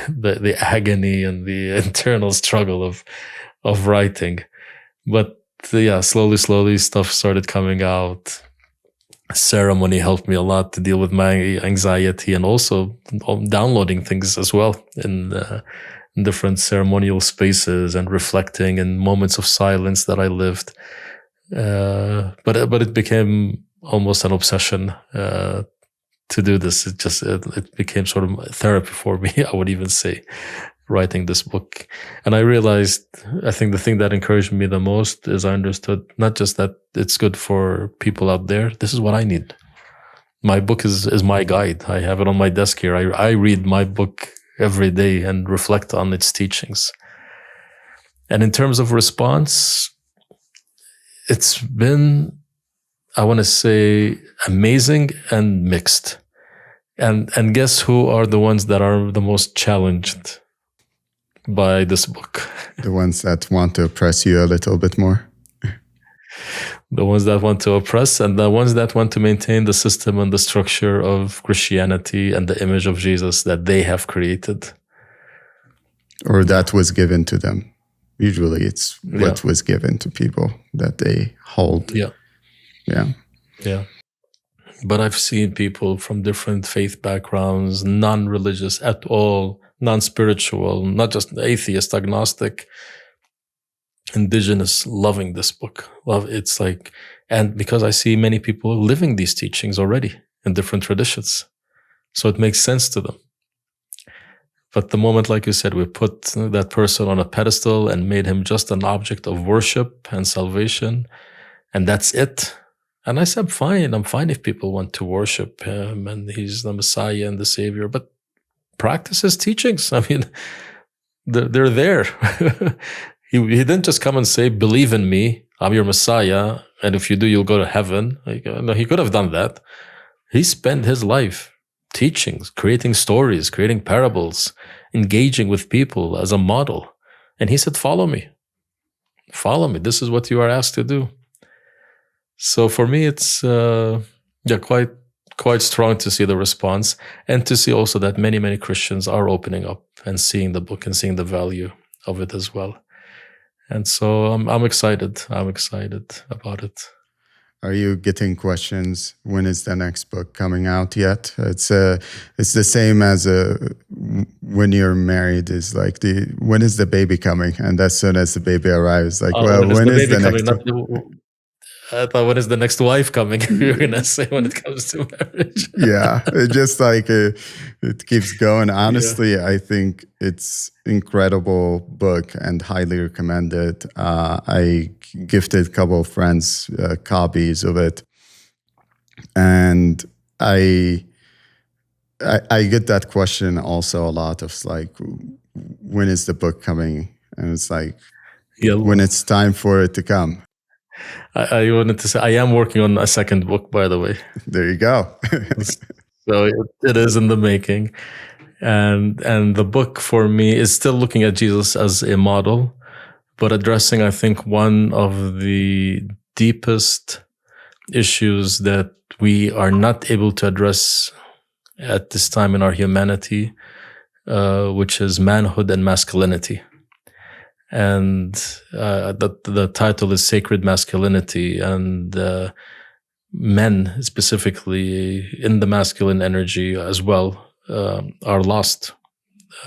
B: the agony and the internal struggle of writing. But slowly stuff started coming out. Ceremony helped me a lot to deal with my anxiety, and also downloading things as well in different ceremonial spaces and reflecting in moments of silence that I lived. But it became almost an obsession to do this. It became sort of therapy for me, I would even say, writing this book. And I realized, I think the thing that encouraged me the most is I understood not just that it's good for people out there. This is what I need. My book is my guide. I have it on my desk here. I read my book every day and reflect on its teachings. And in terms of response, it's been, I want to say, amazing and mixed. And guess who are the ones that are the most challenged by this book?
A: The ones that want to oppress you a little bit more.
B: The ones that want to oppress, and the ones that want to maintain the system and the structure of Christianity and the image of Jesus that they have created.
A: Or that was given to them. Usually it's what was given to people that they hold. Yeah. But I've seen people from different faith backgrounds, non-religious at all, non-spiritual, not just atheist, agnostic, indigenous, loving this book. And because I see many people living these teachings already in different traditions. So it makes sense to them. But the moment, like you said, we put that person on a pedestal and made him just an object of worship and salvation, and that's it. And I said, fine, I'm fine if people want to worship him and he's the Messiah and the Savior, but practice his teachings. I mean, they're there. He didn't just come and say, believe in me, I'm your Messiah, and if you do, you'll go to heaven. No, he could have done that. He spent his life teaching, creating stories, creating parables, engaging with people as a model. And he said, follow me. Follow me. This is what you are asked to do. So for me, it's quite strong to see the response, and to see also that many, many Christians are opening up and seeing the book and seeing the value of it as well. And so I'm excited. I'm excited about it. Are you getting questions? When is the next book coming out yet? It's the same as when you're married. Is like when is the baby coming? And as soon as the baby arrives, like, when is the next?
B: I thought, when is the next wife coming? You're gonna say when it comes to marriage.
A: Yeah, it just it keeps going. Honestly, I think it's incredible book and highly recommended. I gifted a couple of friends copies of it, and I get that question also a lot of like, when is the book coming? And it's like, when it's time for it to come.
B: I wanted to say, I am working on a second book, by the way.
A: There you go.
B: So it is in the making. And the book for me is still looking at Jesus as a model, but addressing, I think, one of the deepest issues that we are not able to address at this time in our humanity, which is manhood and masculinity. And the title is Sacred Masculinity, and men specifically in the masculine energy as well are lost.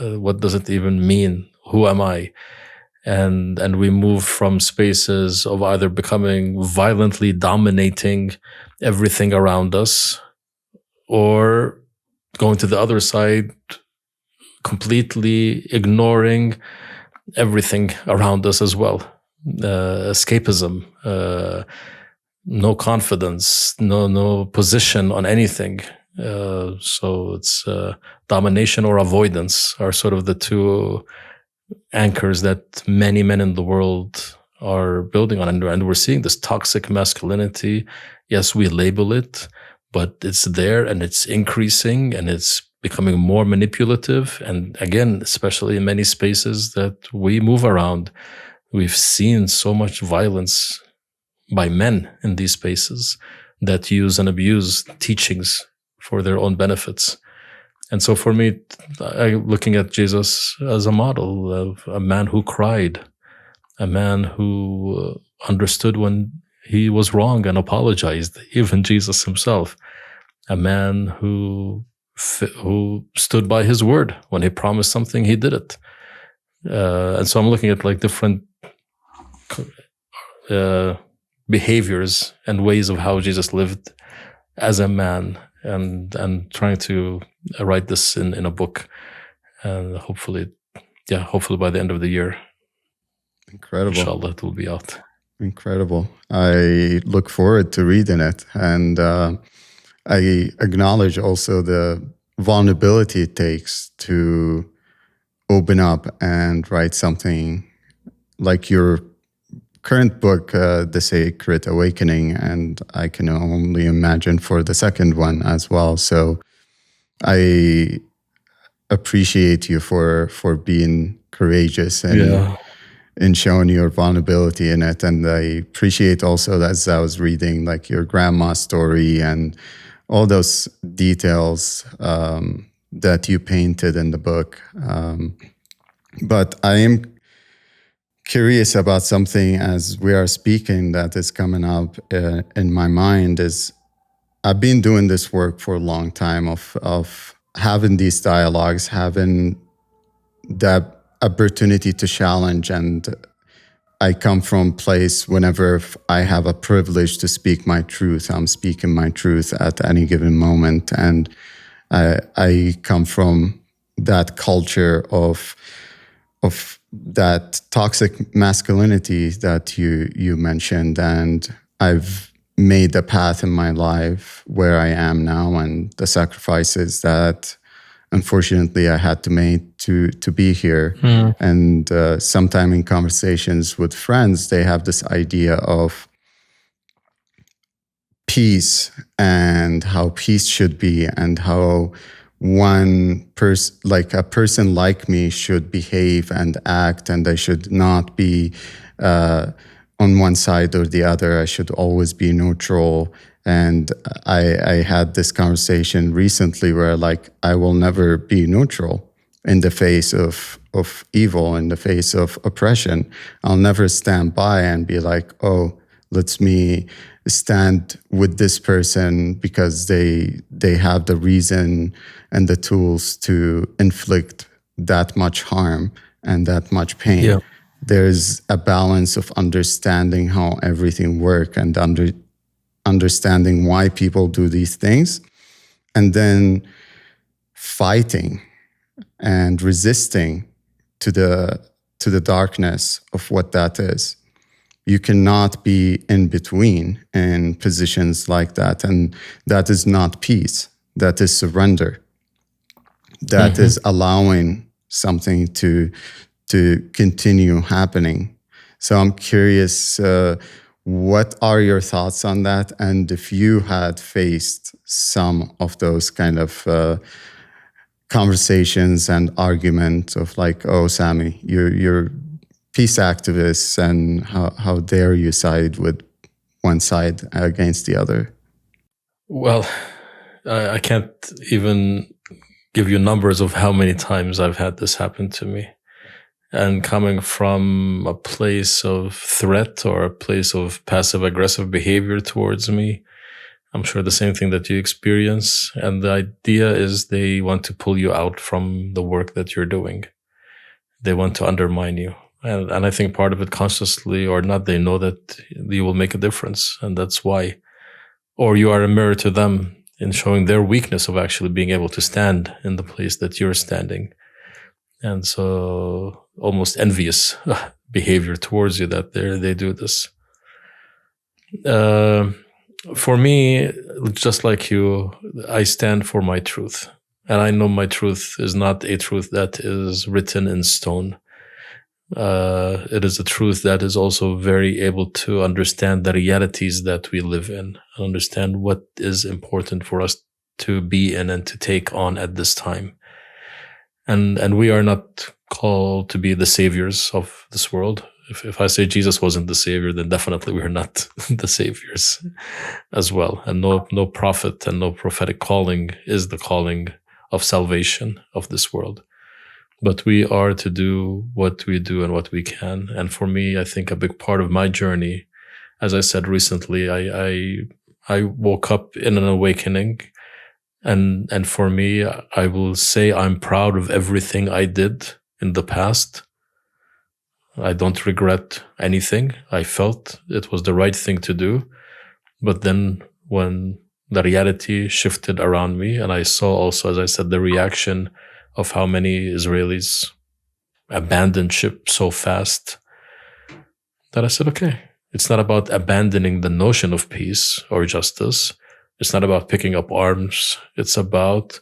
B: What does it even mean? Who am I? And we move from spaces of either becoming violently dominating everything around us, or going to the other side, completely ignoring everything around us as well. Escapism, no confidence, no position on anything. So it's domination or avoidance are sort of the two anchors that many men in the world are building on. And we're seeing this toxic masculinity. Yes, we label it, but it's there and it's increasing and it's becoming more manipulative. And again, especially in many spaces that we move around, we've seen so much violence by men in these spaces that use and abuse teachings for their own benefits. And so for me, looking at Jesus as a model of a man who cried, a man who understood when he was wrong and apologized, even Jesus himself, a man who stood by his word. When he promised something, he did it. And so I'm looking at like different behaviors and ways of how Jesus lived as a man, and trying to write this in a book, and hopefully by the end of the year,
A: incredible,
B: inshallah, it will be out.
A: Incredible. I look forward to reading it, and I acknowledge also the vulnerability it takes to open up and write something like your current book, The Sacred Awakening, and I can only imagine for the second one as well. So I appreciate you for being courageous and showing your vulnerability in it. And I appreciate also that as I was reading like your grandma's story and all those details that you painted in the book. But I am curious about something as we are speaking that is coming up in my mind. Is I've been doing this work for a long time of having these dialogues, having that opportunity to challenge. And I come from a place whenever I have a privilege to speak my truth, I'm speaking my truth at any given moment. And I come from that culture of that toxic masculinity that you mentioned, and I've made a path in my life where I am now, and the sacrifices that unfortunately I had to make to be here. And sometime in conversations with friends, they have this idea of peace and how peace should be, and how one person, like a person like me, should behave and act, and I should not be on one side or the other. I should always be neutral. And I had this conversation recently where like I will never be neutral in the face of evil, in the face of oppression. I'll never stand by and be like, oh, let me stand with this person because they have the reason and the tools to inflict that much harm and that much pain.
B: Yeah.
A: There's a balance of understanding how everything works and understanding why people do these things, and then fighting and resisting to the darkness of what that is. You cannot be in between in positions like that. And that is not peace. That is surrender. That is allowing something to continue happening. So I'm curious, what are your thoughts on that? And if you had faced some of those kind of conversations and arguments of like, oh, Sami, you're peace activists, and how dare you side with one side against the other?
B: Well, I can't even give you numbers of how many times I've had this happen to me. And coming from a place of threat or a place of passive-aggressive behavior towards me, I'm sure the same thing that you experience. And the idea is they want to pull you out from the work that you're doing. They want to undermine you. And I think part of it, consciously or not, they know that you will make a difference. And that's why. Or you are a mirror to them in showing their weakness of actually being able to stand in the place that you're standing. And so almost envious behavior towards you that they do this. For me, just like you, I stand for my truth. And I know my truth is not a truth that is written in stone. It is a truth that is also very able to understand the realities that we live in, understand what is important for us to be in and to take on at this time. And we are not called to be the saviors of this world. If I say Jesus wasn't the savior, then definitely we're not the saviors as well. And no prophet and no prophetic calling is the calling of salvation of this world. But we are to do what we do and what we can. And for me, I think a big part of my journey, as I said recently, I woke up in an awakening. And for me, I will say I'm proud of everything I did in the past. I don't regret anything. I felt it was the right thing to do. But then when the reality shifted around me, and I saw also, as I said, the reaction of how many Israelis abandoned ship so fast, that I said, okay, it's not about abandoning the notion of peace or justice. It's not about picking up arms. It's about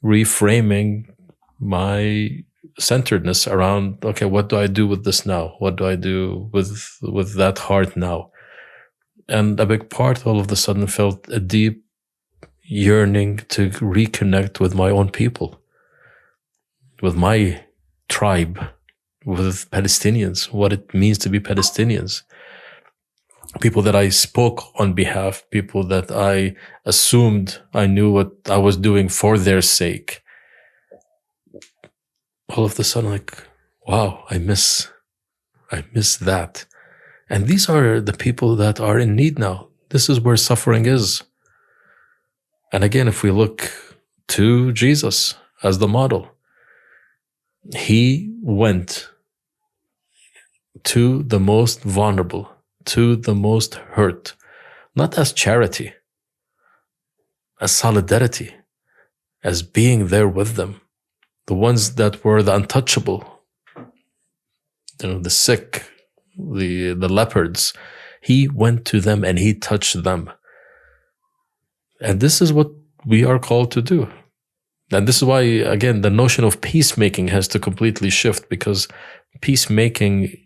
B: reframing my centeredness around, okay, what do I do with this now? What do I do with that heart now? And a big part all of a sudden felt a deep yearning to reconnect with my own people, with my tribe, with Palestinians, what it means to be Palestinians. People that I spoke on behalf, people that I assumed I knew what I was doing for their sake. All of a sudden, like, wow, I miss that. And these are the people that are in need now. This is where suffering is. And again, if we look to Jesus as the model, he went to the most vulnerable, to the most hurt, not as charity, as solidarity, as being there with them. The ones that were the untouchable, the sick, the leopards, he went to them and he touched them. And this is what we are called to do. And this is why, again, the notion of peacemaking has to completely shift, because peacemaking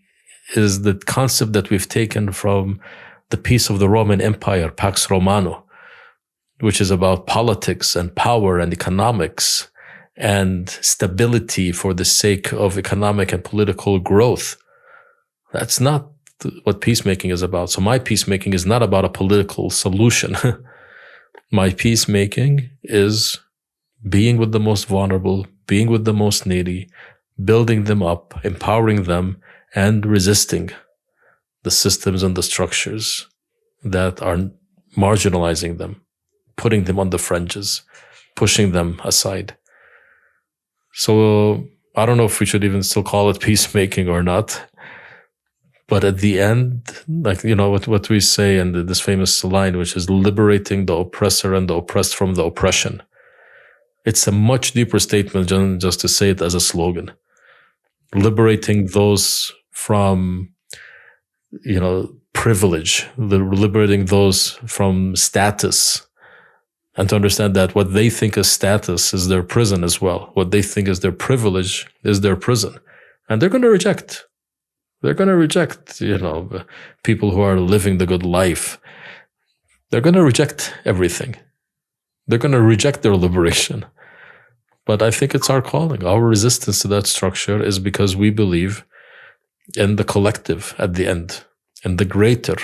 B: is the concept that we've taken from the peace of the Roman Empire, Pax Romana, which is about politics and power and economics and stability for the sake of economic and political growth. That's not what peacemaking is about. So my peacemaking is not about a political solution. My peacemaking is being with the most vulnerable, being with the most needy, building them up, empowering them, and resisting the systems and the structures that are marginalizing them, putting them on the fringes, pushing them aside. So I don't know if we should even still call it peacemaking or not. But at the end, like, what we say in this famous line, which is liberating the oppressor and the oppressed from the oppression. It's a much deeper statement than just to say it as a slogan. Liberating those from, privilege, liberating those from status, and to understand that what they think is status is their prison as well. What they think is their privilege is their prison. And they're going to reject. They're going to reject, people who are living the good life. They're going to reject everything. They're going to reject their liberation. But I think it's our calling. Our resistance to that structure is because we believe in the collective at the end, in the greater,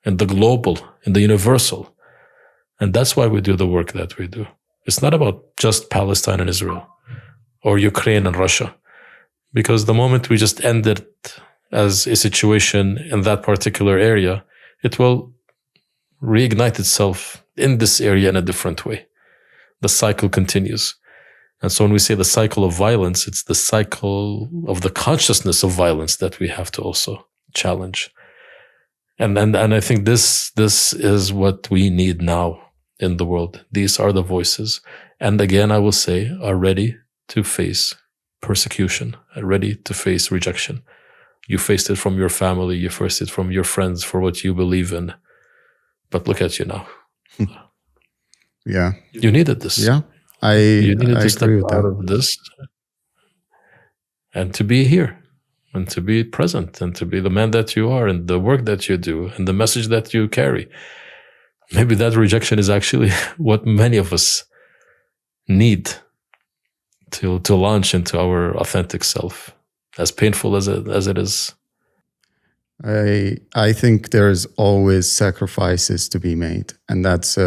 B: in the global, in the universal. And that's why we do the work that we do. It's not about just Palestine and Israel or Ukraine and Russia. Because the moment we just end it as a situation in that particular area, it will reignite itself in this area in a different way. The cycle continues. And so when we say the cycle of violence, it's the cycle of the consciousness of violence that we have to also challenge. And I think this is what we need now in the world. These are the voices. And again, I will say, are ready to face persecution and ready to face rejection. You faced it from your family, you faced it from your friends for what you believe in. But look at you now.
A: Yeah.
B: You needed this.
A: Yeah.
B: You needed
A: I
B: to step
A: agree with
B: out
A: that.
B: of this and to be here and to be present and to be the man that you are and the work that you do and the message that you carry. Maybe that rejection is actually what many of us need to launch into our authentic self, as painful as it is.
A: I think there's always sacrifices to be made, and that's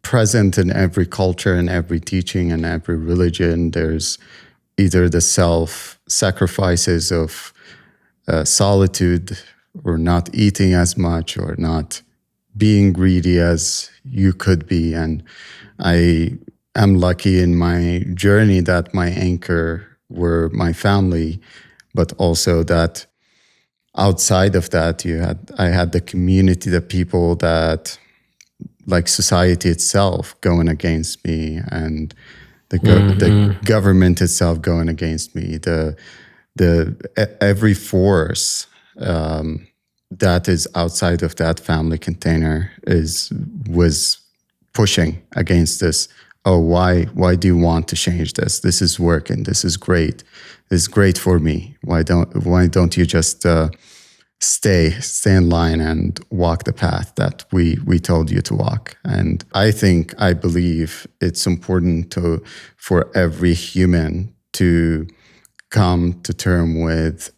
A: present in every culture and every teaching and every religion. There's either the self-sacrifices of solitude, or not eating as much, or not being greedy as you could be. And I am lucky in my journey that my anchor were my family, but also that outside of that, I had the community, the people that, like society itself, going against me, and the government itself going against me. Every force that is outside of that family container was pushing against this. Oh, why do you want to change this? This is working. This is great. This is great for me. Why don't you just stay in line and walk the path that we told you to walk? And I believe it's important for every human to come to term with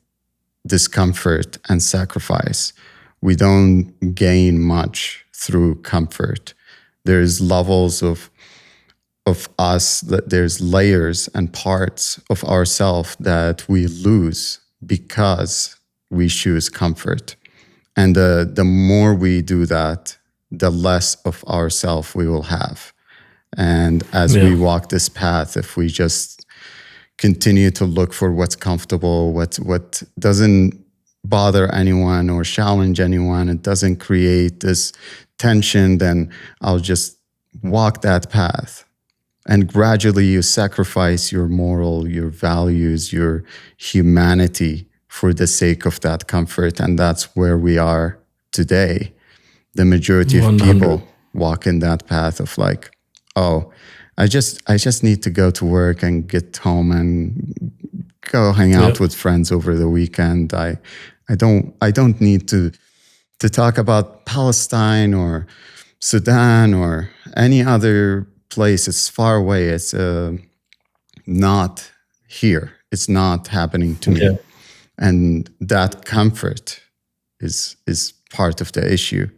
A: discomfort and sacrifice. We don't gain much through comfort. There's levels of us, that there's layers and parts of ourselves that we lose because we choose comfort. And the more we do that, the less of ourself we will have. And as we walk this path, if we just continue to look for what's comfortable, what doesn't bother anyone or challenge anyone, it doesn't create this tension, then I'll just walk that path. And gradually you sacrifice your moral, your values, your humanity for the sake of that comfort. And that's where we are today. The majority of people walk in that path of like, oh, I just need to go to work and get home and go hang out with friends over the weekend. I don't need to talk about Palestine or Sudan or any other place. It's far away. It's not here. It's not happening to me. And that comfort is part of the issue.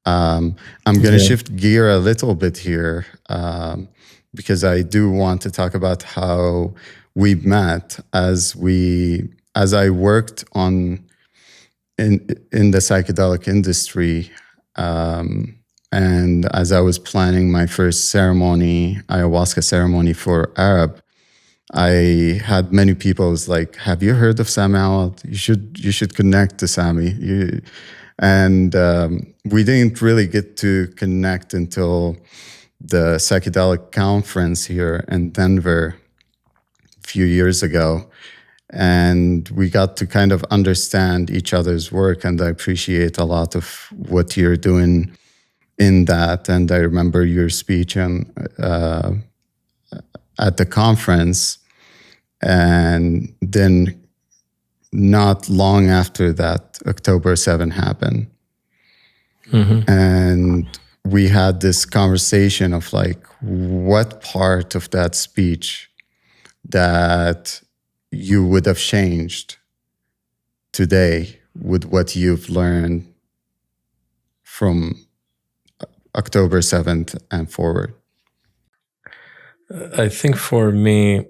A: I'm going to shift gear a little bit here because I do want to talk about how we met as I worked in the psychedelic industry. And as I was planning my first ceremony, ayahuasca ceremony for Arab, I had many people was like, "Have you heard of Sami Awad? You should connect to Sami." And we didn't really get to connect until the psychedelic conference here in Denver a few years ago. And we got to kind of understand each other's work, and I appreciate a lot of what you're doing in that. And I remember your speech at the conference, and then not long after that, October 7 happened. And we had this conversation of like, what part of that speech that you would have changed today with what you've learned from October 7th and forward?
B: I think for me,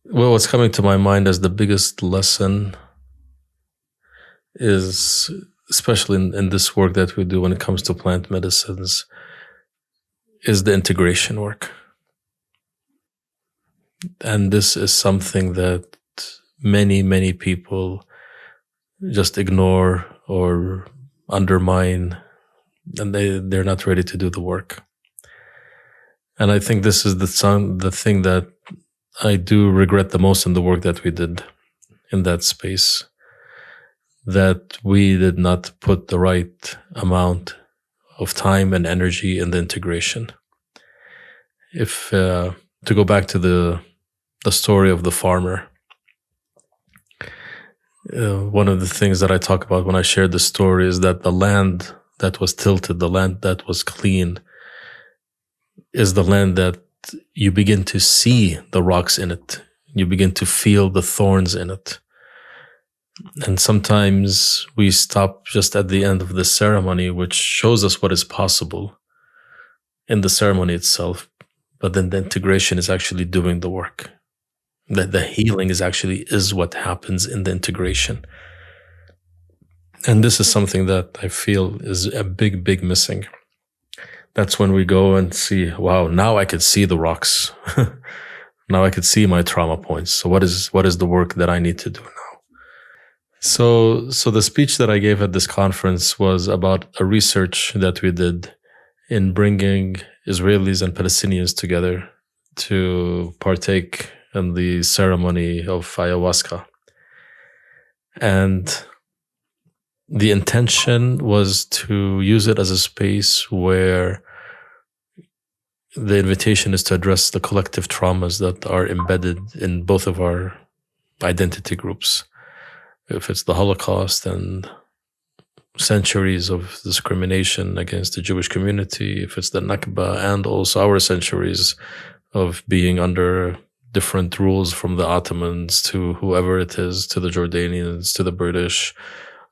B: well, what's coming to my mind as the biggest lesson is, especially in this work that we do when it comes to plant medicines, is the integration work. And this is something that many, many people just ignore or undermine, and they're not ready to do the work. And I think this is the thing that I do regret the most in the work that we did in that space, that we did not put the right amount of time and energy in the integration. If to go back to the story of the farmer, one of the things that I talk about when I share the story is that the land that was tilted, the land that was clean, is the land that you begin to see the rocks in it. You begin to feel the thorns in it. And sometimes we stop just at the end of the ceremony, which shows us what is possible in the ceremony itself. But then the integration is actually doing the work. That the healing is what happens in the integration. And this is something that I feel is a big missing. That's when we go and see, wow, now I could see the rocks. Now I could see my trauma points. So what is the work that I need to do now? So the speech that I gave at this conference was about a research that we did in bringing Israelis and Palestinians together to partake in the ceremony of ayahuasca. And the intention was to use it as a space where the invitation is to address the collective traumas that are embedded in both of our identity groups. If it's the Holocaust and centuries of discrimination against the Jewish community, if it's the Nakba and also our centuries of being under different rules from the Ottomans to whoever it is, to the Jordanians, to the British,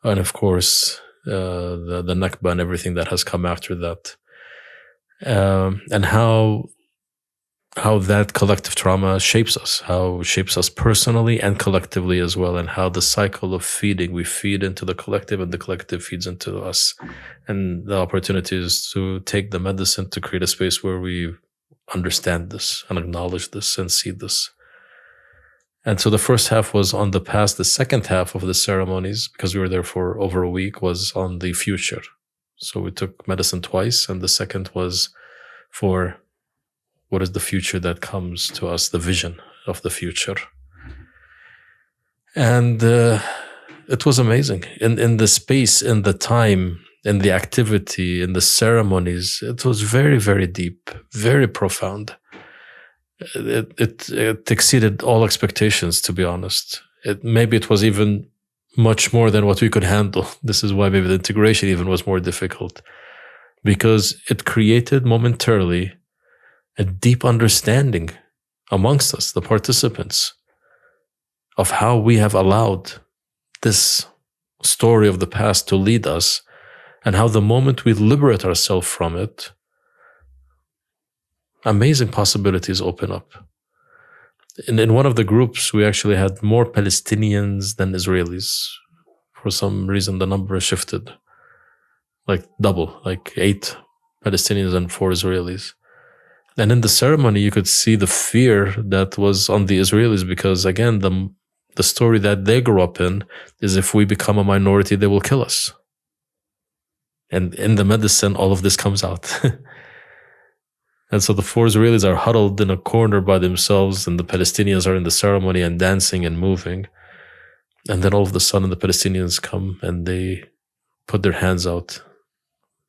B: and of course, the Nakba and everything that has come after that. And how that collective trauma shapes us, how it shapes us personally and collectively as well, and how the cycle of feeding, we feed into the collective and the collective feeds into us. And the opportunity is to take the medicine to create a space where we understand this and acknowledge this and see this. And so the first half was on the past. The second half of the ceremonies, because we were there for over a week, was on the future. So we took medicine twice, and the second was for what is the future that comes to us, the vision of the future. And it was amazing. In the space, in the time, in the activity, in the ceremonies, it was very, very deep, very profound. It exceeded all expectations, to be honest. Maybe it was even much more than what we could handle. This is why maybe the integration even was more difficult, because it created momentarily a deep understanding amongst us, the participants, of how we have allowed this story of the past to lead us, and how the moment we liberate ourselves from it, amazing possibilities open up. In one of the groups, we actually had more Palestinians than Israelis. For some reason, the number shifted, like double, like 8 Palestinians and 4 Israelis. And in the ceremony, you could see the fear that was on the Israelis, because again, the story that they grew up in is if we become a minority, they will kill us. And in the medicine, all of this comes out. And so the 4 Israelis are huddled in a corner by themselves, and the Palestinians are in the ceremony and dancing and moving. And then all of a sudden, the Palestinians come and they put their hands out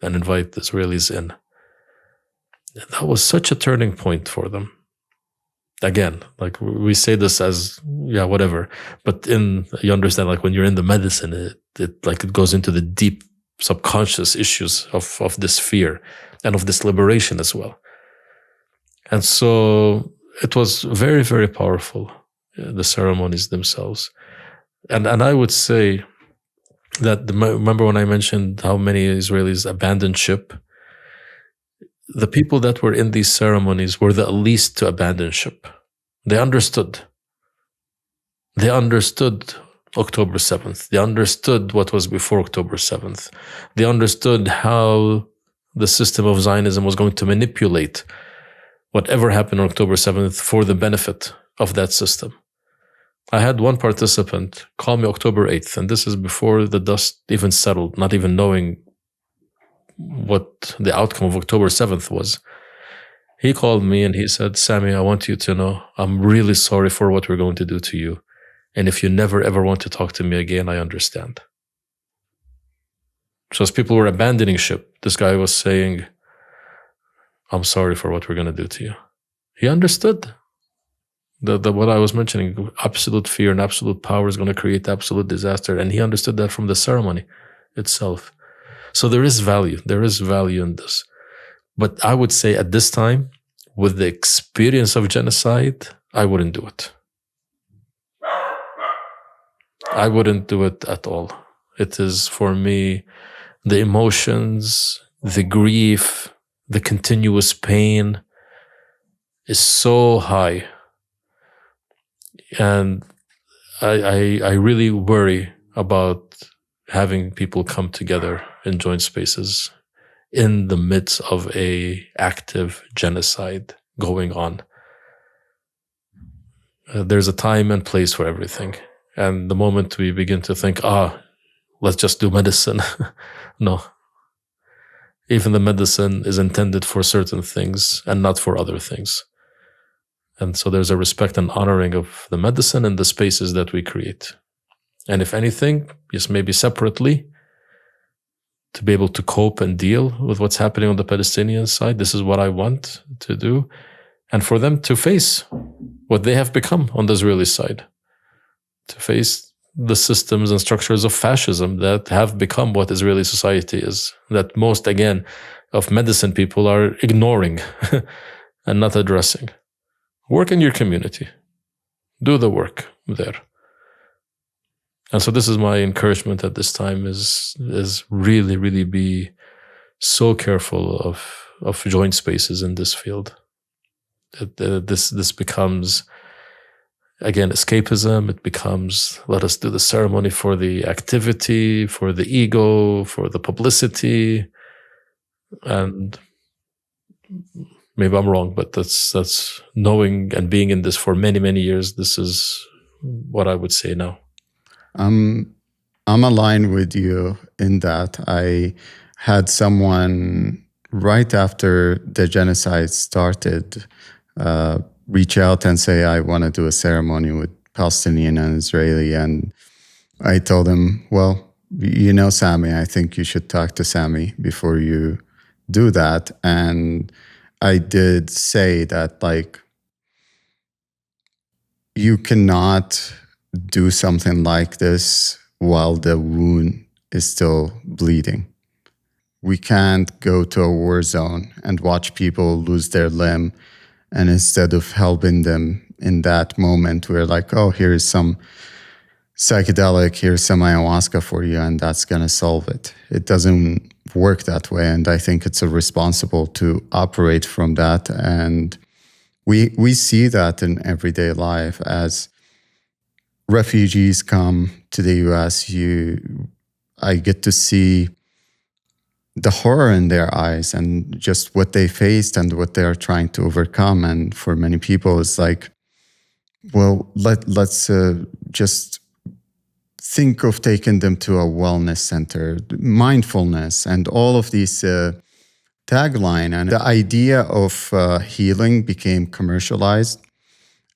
B: and invite the Israelis in. And that was such a turning point for them. Again, like we say this as, yeah, whatever. But you understand, like when you're in the medicine, it goes into the deep subconscious issues of this fear and of this liberation as well. And so it was very, very powerful, the ceremonies themselves. And I would say that, remember when I mentioned how many Israelis abandoned ship? The people that were in these ceremonies were the least to abandon ship. They understood. They understood October 7th. They understood what was before October 7th. They understood how the system of Zionism was going to manipulate whatever happened on October 7th for the benefit of that system. I had one participant call me October 8th, and this is before the dust even settled, not even knowing what the outcome of October 7th was. He called me and he said, Sami, I want you to know I'm really sorry for what we're going to do to you. And if you never ever want to talk to me again, I understand. So as people were abandoning ship, this guy was saying, I'm sorry for what we're going to do to you. He understood what I was mentioning, absolute fear and absolute power is going to create absolute disaster. And he understood that from the ceremony itself. So there is value. There is value in this. But I would say at this time, with the experience of genocide, I wouldn't do it. I wouldn't do it at all. It is, for me, the emotions, the grief, the continuous pain is so high. And I really worry about having people come together in joint spaces in the midst of a active genocide going on. There's a time and place for everything. And the moment we begin to think, let's just do medicine. No. Even the medicine is intended for certain things and not for other things. And so there's a respect and honoring of the medicine and the spaces that we create. And if anything, yes, maybe separately, to be able to cope and deal with what's happening on the Palestinian side. This is what I want to do. And for them to face what they have become on the Israeli side, to face the systems and structures of fascism that have become what Israeli society is, that most, again, of medicine people are ignoring and not addressing. Work in your community. Do the work there. And so this is my encouragement at this time is really, really be so careful of joint spaces in this field. This becomes, again, escapism. It becomes, let us do the ceremony for the activity, for the ego, for the publicity. And maybe I'm wrong, but that's knowing and being in this for many, many years. This is what I would say now.
A: I'm aligned with you in that. I had someone right after the genocide started reach out and say, I want to do a ceremony with Palestinian and Israeli. And I told him, well, you know, Sami, I think you should talk to Sami before you do that. And I did say that, like, you cannot do something like this while the wound is still bleeding. We can't go to a war zone and watch people lose their limb, and instead of helping them in that moment, we're like, oh, here's some psychedelic, here's some ayahuasca for you, and that's going to solve it. It doesn't work that way, and I think it's irresponsible to operate from that. And we see that in everyday life. As refugees come to the US, I get to see the horror in their eyes and just what they faced and what they are trying to overcome. And for many people, it's like, well, let's just think of taking them to a wellness center, mindfulness, and all of these tagline. And the idea of healing became commercialized,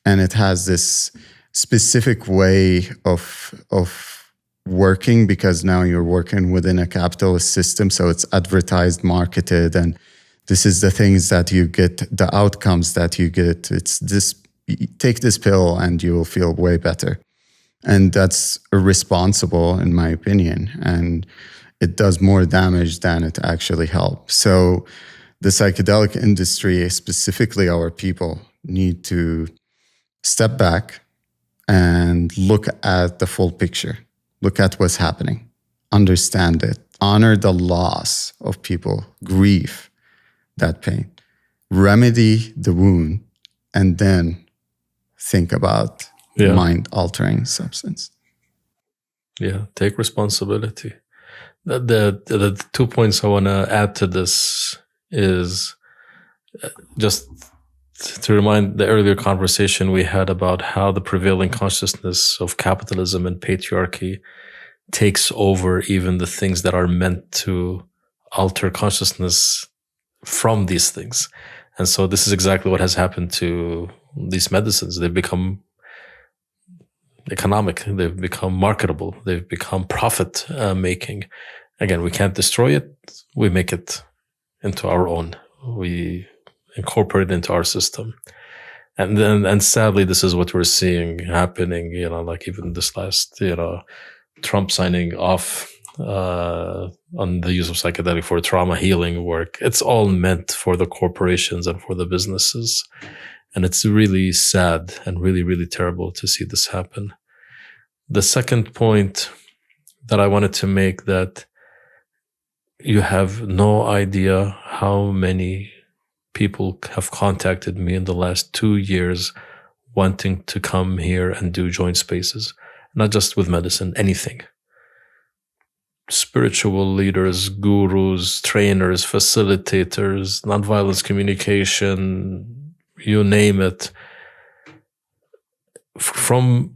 A: and it has this specific way of working, because now you're working within a capitalist system. So it's advertised, marketed, and this is the things that you get, the outcomes that you get. It's this, take this pill and you will feel way better. And that's irresponsible, in my opinion. And it does more damage than it actually helps. So the psychedelic industry, specifically our people, need to step back and look at the full picture. Look at what's happening. Understand it. Honor the loss of people. Grieve that pain. Remedy the wound. And then think about mind-altering substance.
B: Yeah, take responsibility. The 2 points I want to add to this is just to remind the earlier conversation we had about how the prevailing consciousness of capitalism and patriarchy takes over even the things that are meant to alter consciousness from these things. And so this is exactly what has happened to these medicines. They've become economic, they've become marketable, they've become profit making. Again, we can't destroy it, we make it into our own. We incorporate it into our system. And sadly, this is what we're seeing happening, like even this last, Trump signing off on the use of psychedelic for trauma healing work. It's all meant for the corporations and for the businesses. And it's really sad and really, really terrible to see this happen. The second point that I wanted to make, that you have no idea how many people have contacted me in the last 2 years wanting to come here and do joint spaces, not just with medicine, anything. Spiritual leaders, gurus, trainers, facilitators, nonviolence communication, you name it. From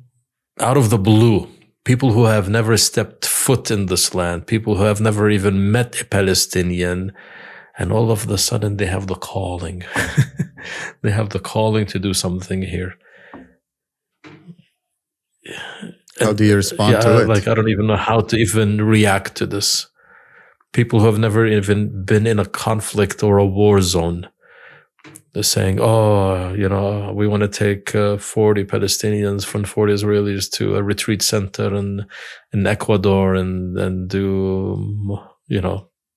B: out of the blue, people who have never stepped foot in this land, people who have never even met a Palestinian, and all of a sudden they have the calling. They have the calling to do something here.
A: How do you respond to it?
B: Like, I don't even know how to even react to this. People who have never even been in a conflict or a war zone. They're saying, we want to take 40 Palestinians from 40 Israelis to a retreat center in Ecuador and do,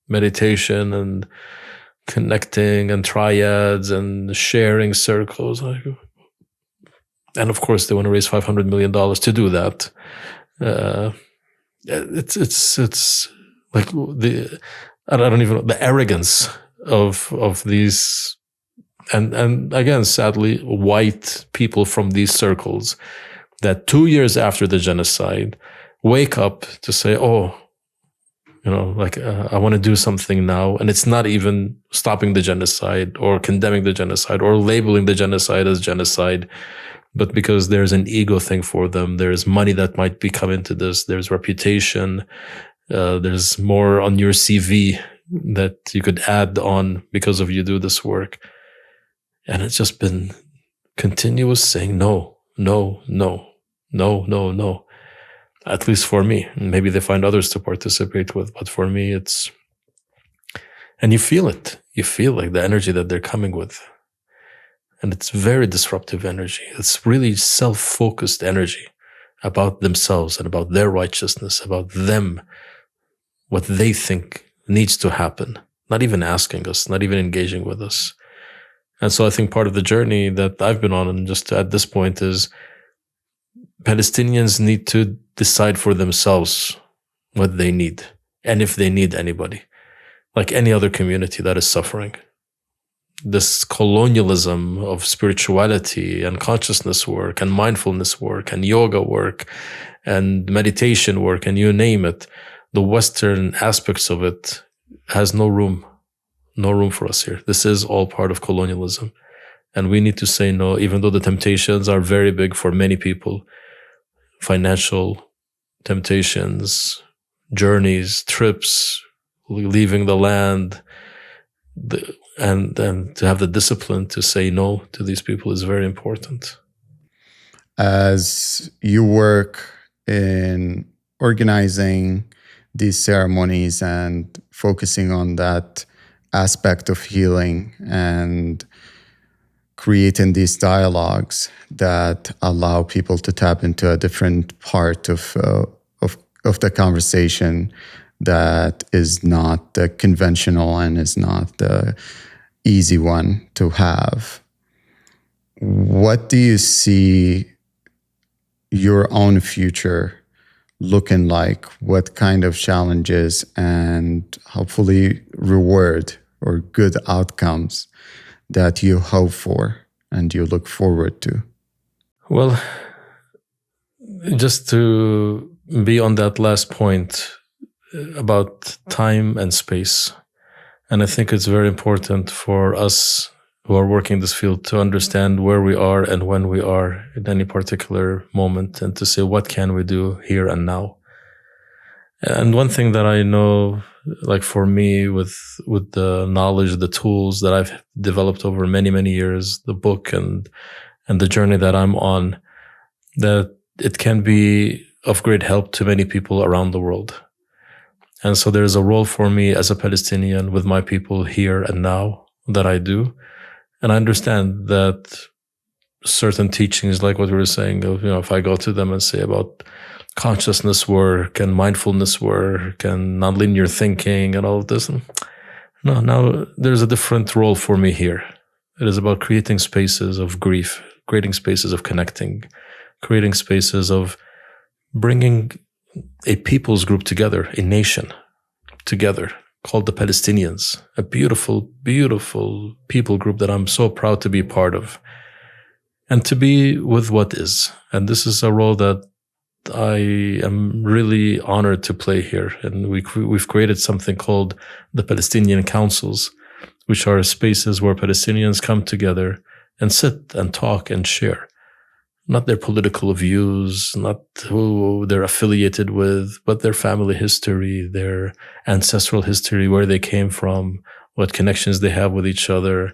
B: meditation and connecting and triads and sharing circles. And of course, they want to raise $500 million to do that. It's like I don't even know, the arrogance of these, and again, sadly, white people from these circles that 2 years after the genocide wake up to say, I want to do something now. And it's not even stopping the genocide or condemning the genocide or labeling the genocide as genocide, but because there's an ego thing for them. There's money that might be coming to this. There's reputation. There's more on your CV that you could add on because of you do this work. And it's just been continuous saying no, no, no, no, no, no. At least for me. Maybe they find others to participate with, but for me, and you feel it. You feel like the energy that they're coming with. And it's very disruptive energy. It's really self-focused energy about themselves and about their righteousness, about them, what they think needs to happen, not even asking us, not even engaging with us. And so I think part of the journey that I've been on, and just at this point, is Palestinians need to decide for themselves what they need, and if they need anybody, like any other community that is suffering. This colonialism of spirituality and consciousness work and mindfulness work and yoga work and meditation work and you name it, the Western aspects of it has no room for us here. This is all part of colonialism. And we need to say no, even though the temptations are very big for many people. Financial temptations, journeys, trips, leaving the land, and to have the discipline to say no to these people is very important.
A: As you work in organizing these ceremonies and focusing on that aspect of healing and creating these dialogues that allow people to tap into a different part of the conversation that is not the conventional and is not the easy one to have. What do you see your own future looking like? What kind of challenges and hopefully reward or good outcomes that you hope for and you look forward to?
B: Well, just to be on that last point about time and space. And I think it's very important for us who are working this field to understand where we are and when we are in any particular moment, and to say, what can we do here and now? And one thing that I know, like for me, with the knowledge, the tools that I've developed over many, many years, the book and the journey that I'm on, that it can be of great help to many people around the world. And so there's a role for me as a Palestinian with my people here and now that I do. And I understand that certain teachings, like what we were saying, if I go to them and say about consciousness work and mindfulness work and nonlinear thinking and all of this, no, now there's a different role for me here. It is about creating spaces of grief, creating spaces of connecting, creating spaces of bringing a people's group together, a nation together, called the Palestinians, a beautiful, beautiful people group that I'm so proud to be part of, and to be with what is. And this is a role that I am really honored to play here. And we've created something called the Palestinian Councils, which are spaces where Palestinians come together and sit and talk and share. Not their political views, not who they're affiliated with, but their family history, their ancestral history, where they came from, what connections they have with each other,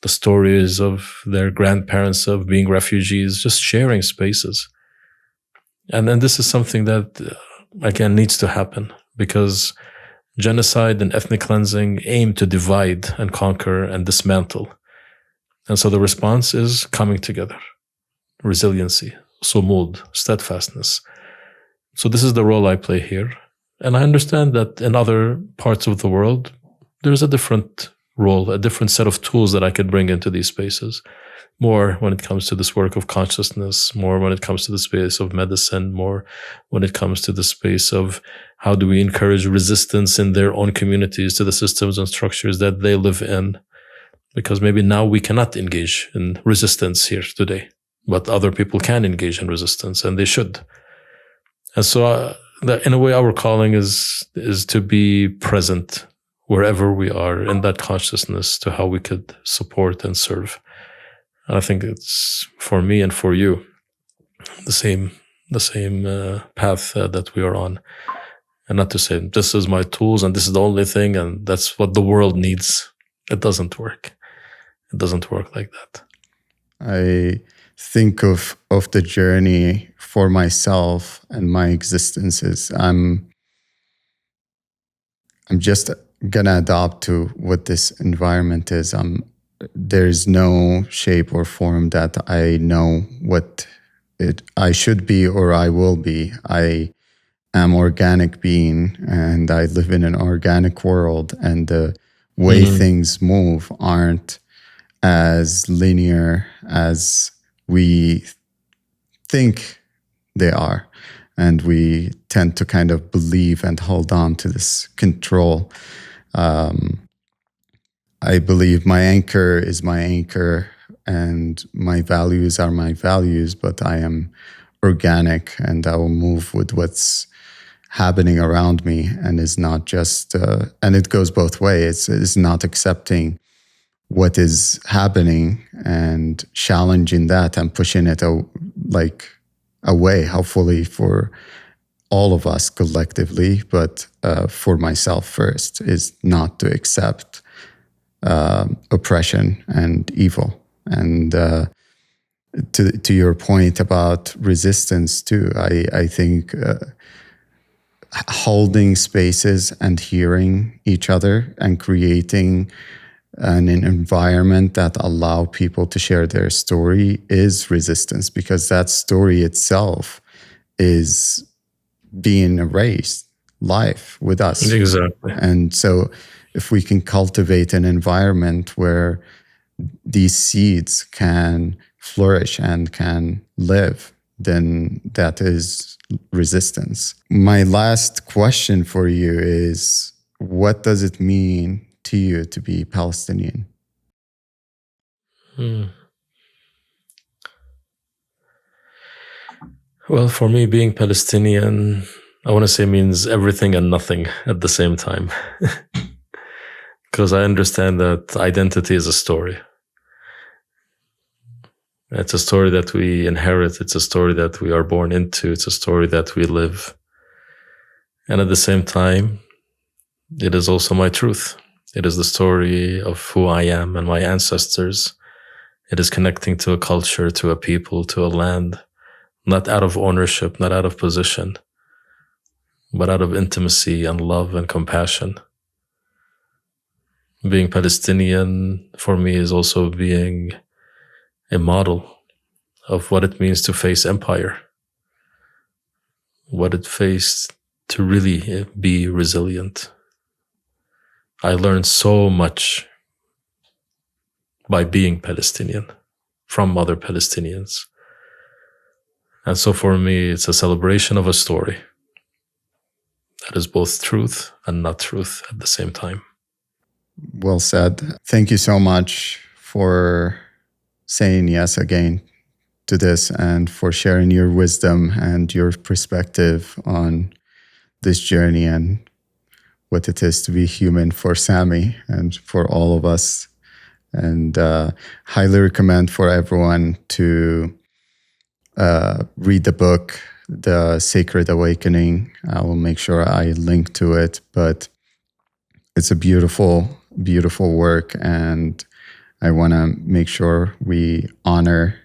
B: the stories of their grandparents of being refugees, just sharing spaces. And then this is something that, again, needs to happen, because genocide and ethnic cleansing aim to divide and conquer and dismantle. And so the response is coming together. Resiliency, sumud, steadfastness. So this is the role I play here. And I understand that in other parts of the world, there's a different role, a different set of tools that I could bring into these spaces. More when it comes to this work of consciousness, more when it comes to the space of medicine, more when it comes to the space of how do we encourage resistance in their own communities to the systems and structures that they live in. Because maybe now we cannot engage in resistance here today, but other people can engage in resistance, and they should. And so in a way, our calling is to be present wherever we are in that consciousness to how we could support and serve. And I think it's for me and for you the same path that we are on. And not to say this is my tools and this is the only thing and that's what the world needs. It doesn't work. It doesn't work like that.
A: I think of the journey for myself and my existence is I'm just gonna adapt to what this environment is. There's no shape or form that I know what I should be or I will be. I am organic being and I live in an organic world, and the way things move aren't as linear as we think they are. And we tend to kind of believe and hold on to this control. I believe my anchor is my anchor and my values are my values, but I am organic and I will move with what's happening around me, and is not just, and it goes both ways. It's not accepting what is happening and challenging that and pushing it away, hopefully for all of us collectively, but for myself first, is not to accept oppression and evil. And to your point about resistance too, I think holding spaces and hearing each other and creating an environment that allow people to share their story is resistance, because that story itself is being erased live with us.
B: Exactly.
A: And so if we can cultivate an environment where these seeds can flourish and can live, then that is resistance. My last question for you is, what does it mean to you to be Palestinian?
B: Well, for me, being Palestinian, I want to say means everything and nothing at the same time. Because I understand that identity is a story. It's a story that we inherit. It's a story that we are born into. It's a story that we live. And at the same time, it is also my truth. It is the story of who I am and my ancestors. It is connecting to a culture, to a people, to a land, not out of ownership, not out of position, but out of intimacy and love and compassion. Being Palestinian for me is also being a model of what it means to face empire, what it faced to really be resilient. I learned so much by being Palestinian from other Palestinians. And so for me, it's a celebration of a story that is both truth and not truth at the same time.
A: Well said. Thank you so much for saying yes again to this and for sharing your wisdom and your perspective on this journey and what it is to be human for Sami and for all of us. And highly recommend for everyone to read the book, The Sacred Awakening. I will make sure I link to it, but it's a beautiful, beautiful work. And I want to make sure we honor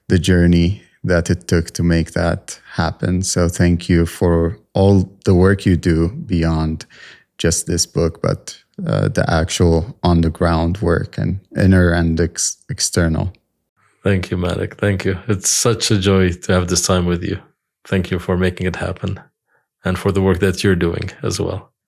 A: the journey that it took to make that happen. So thank you for all the work you do beyond just this book, but the actual on-the-ground work and inner and external.
B: Thank you, Malik. Thank you. It's such a joy to have this time with you. Thank you for making it happen and for the work that you're doing as well.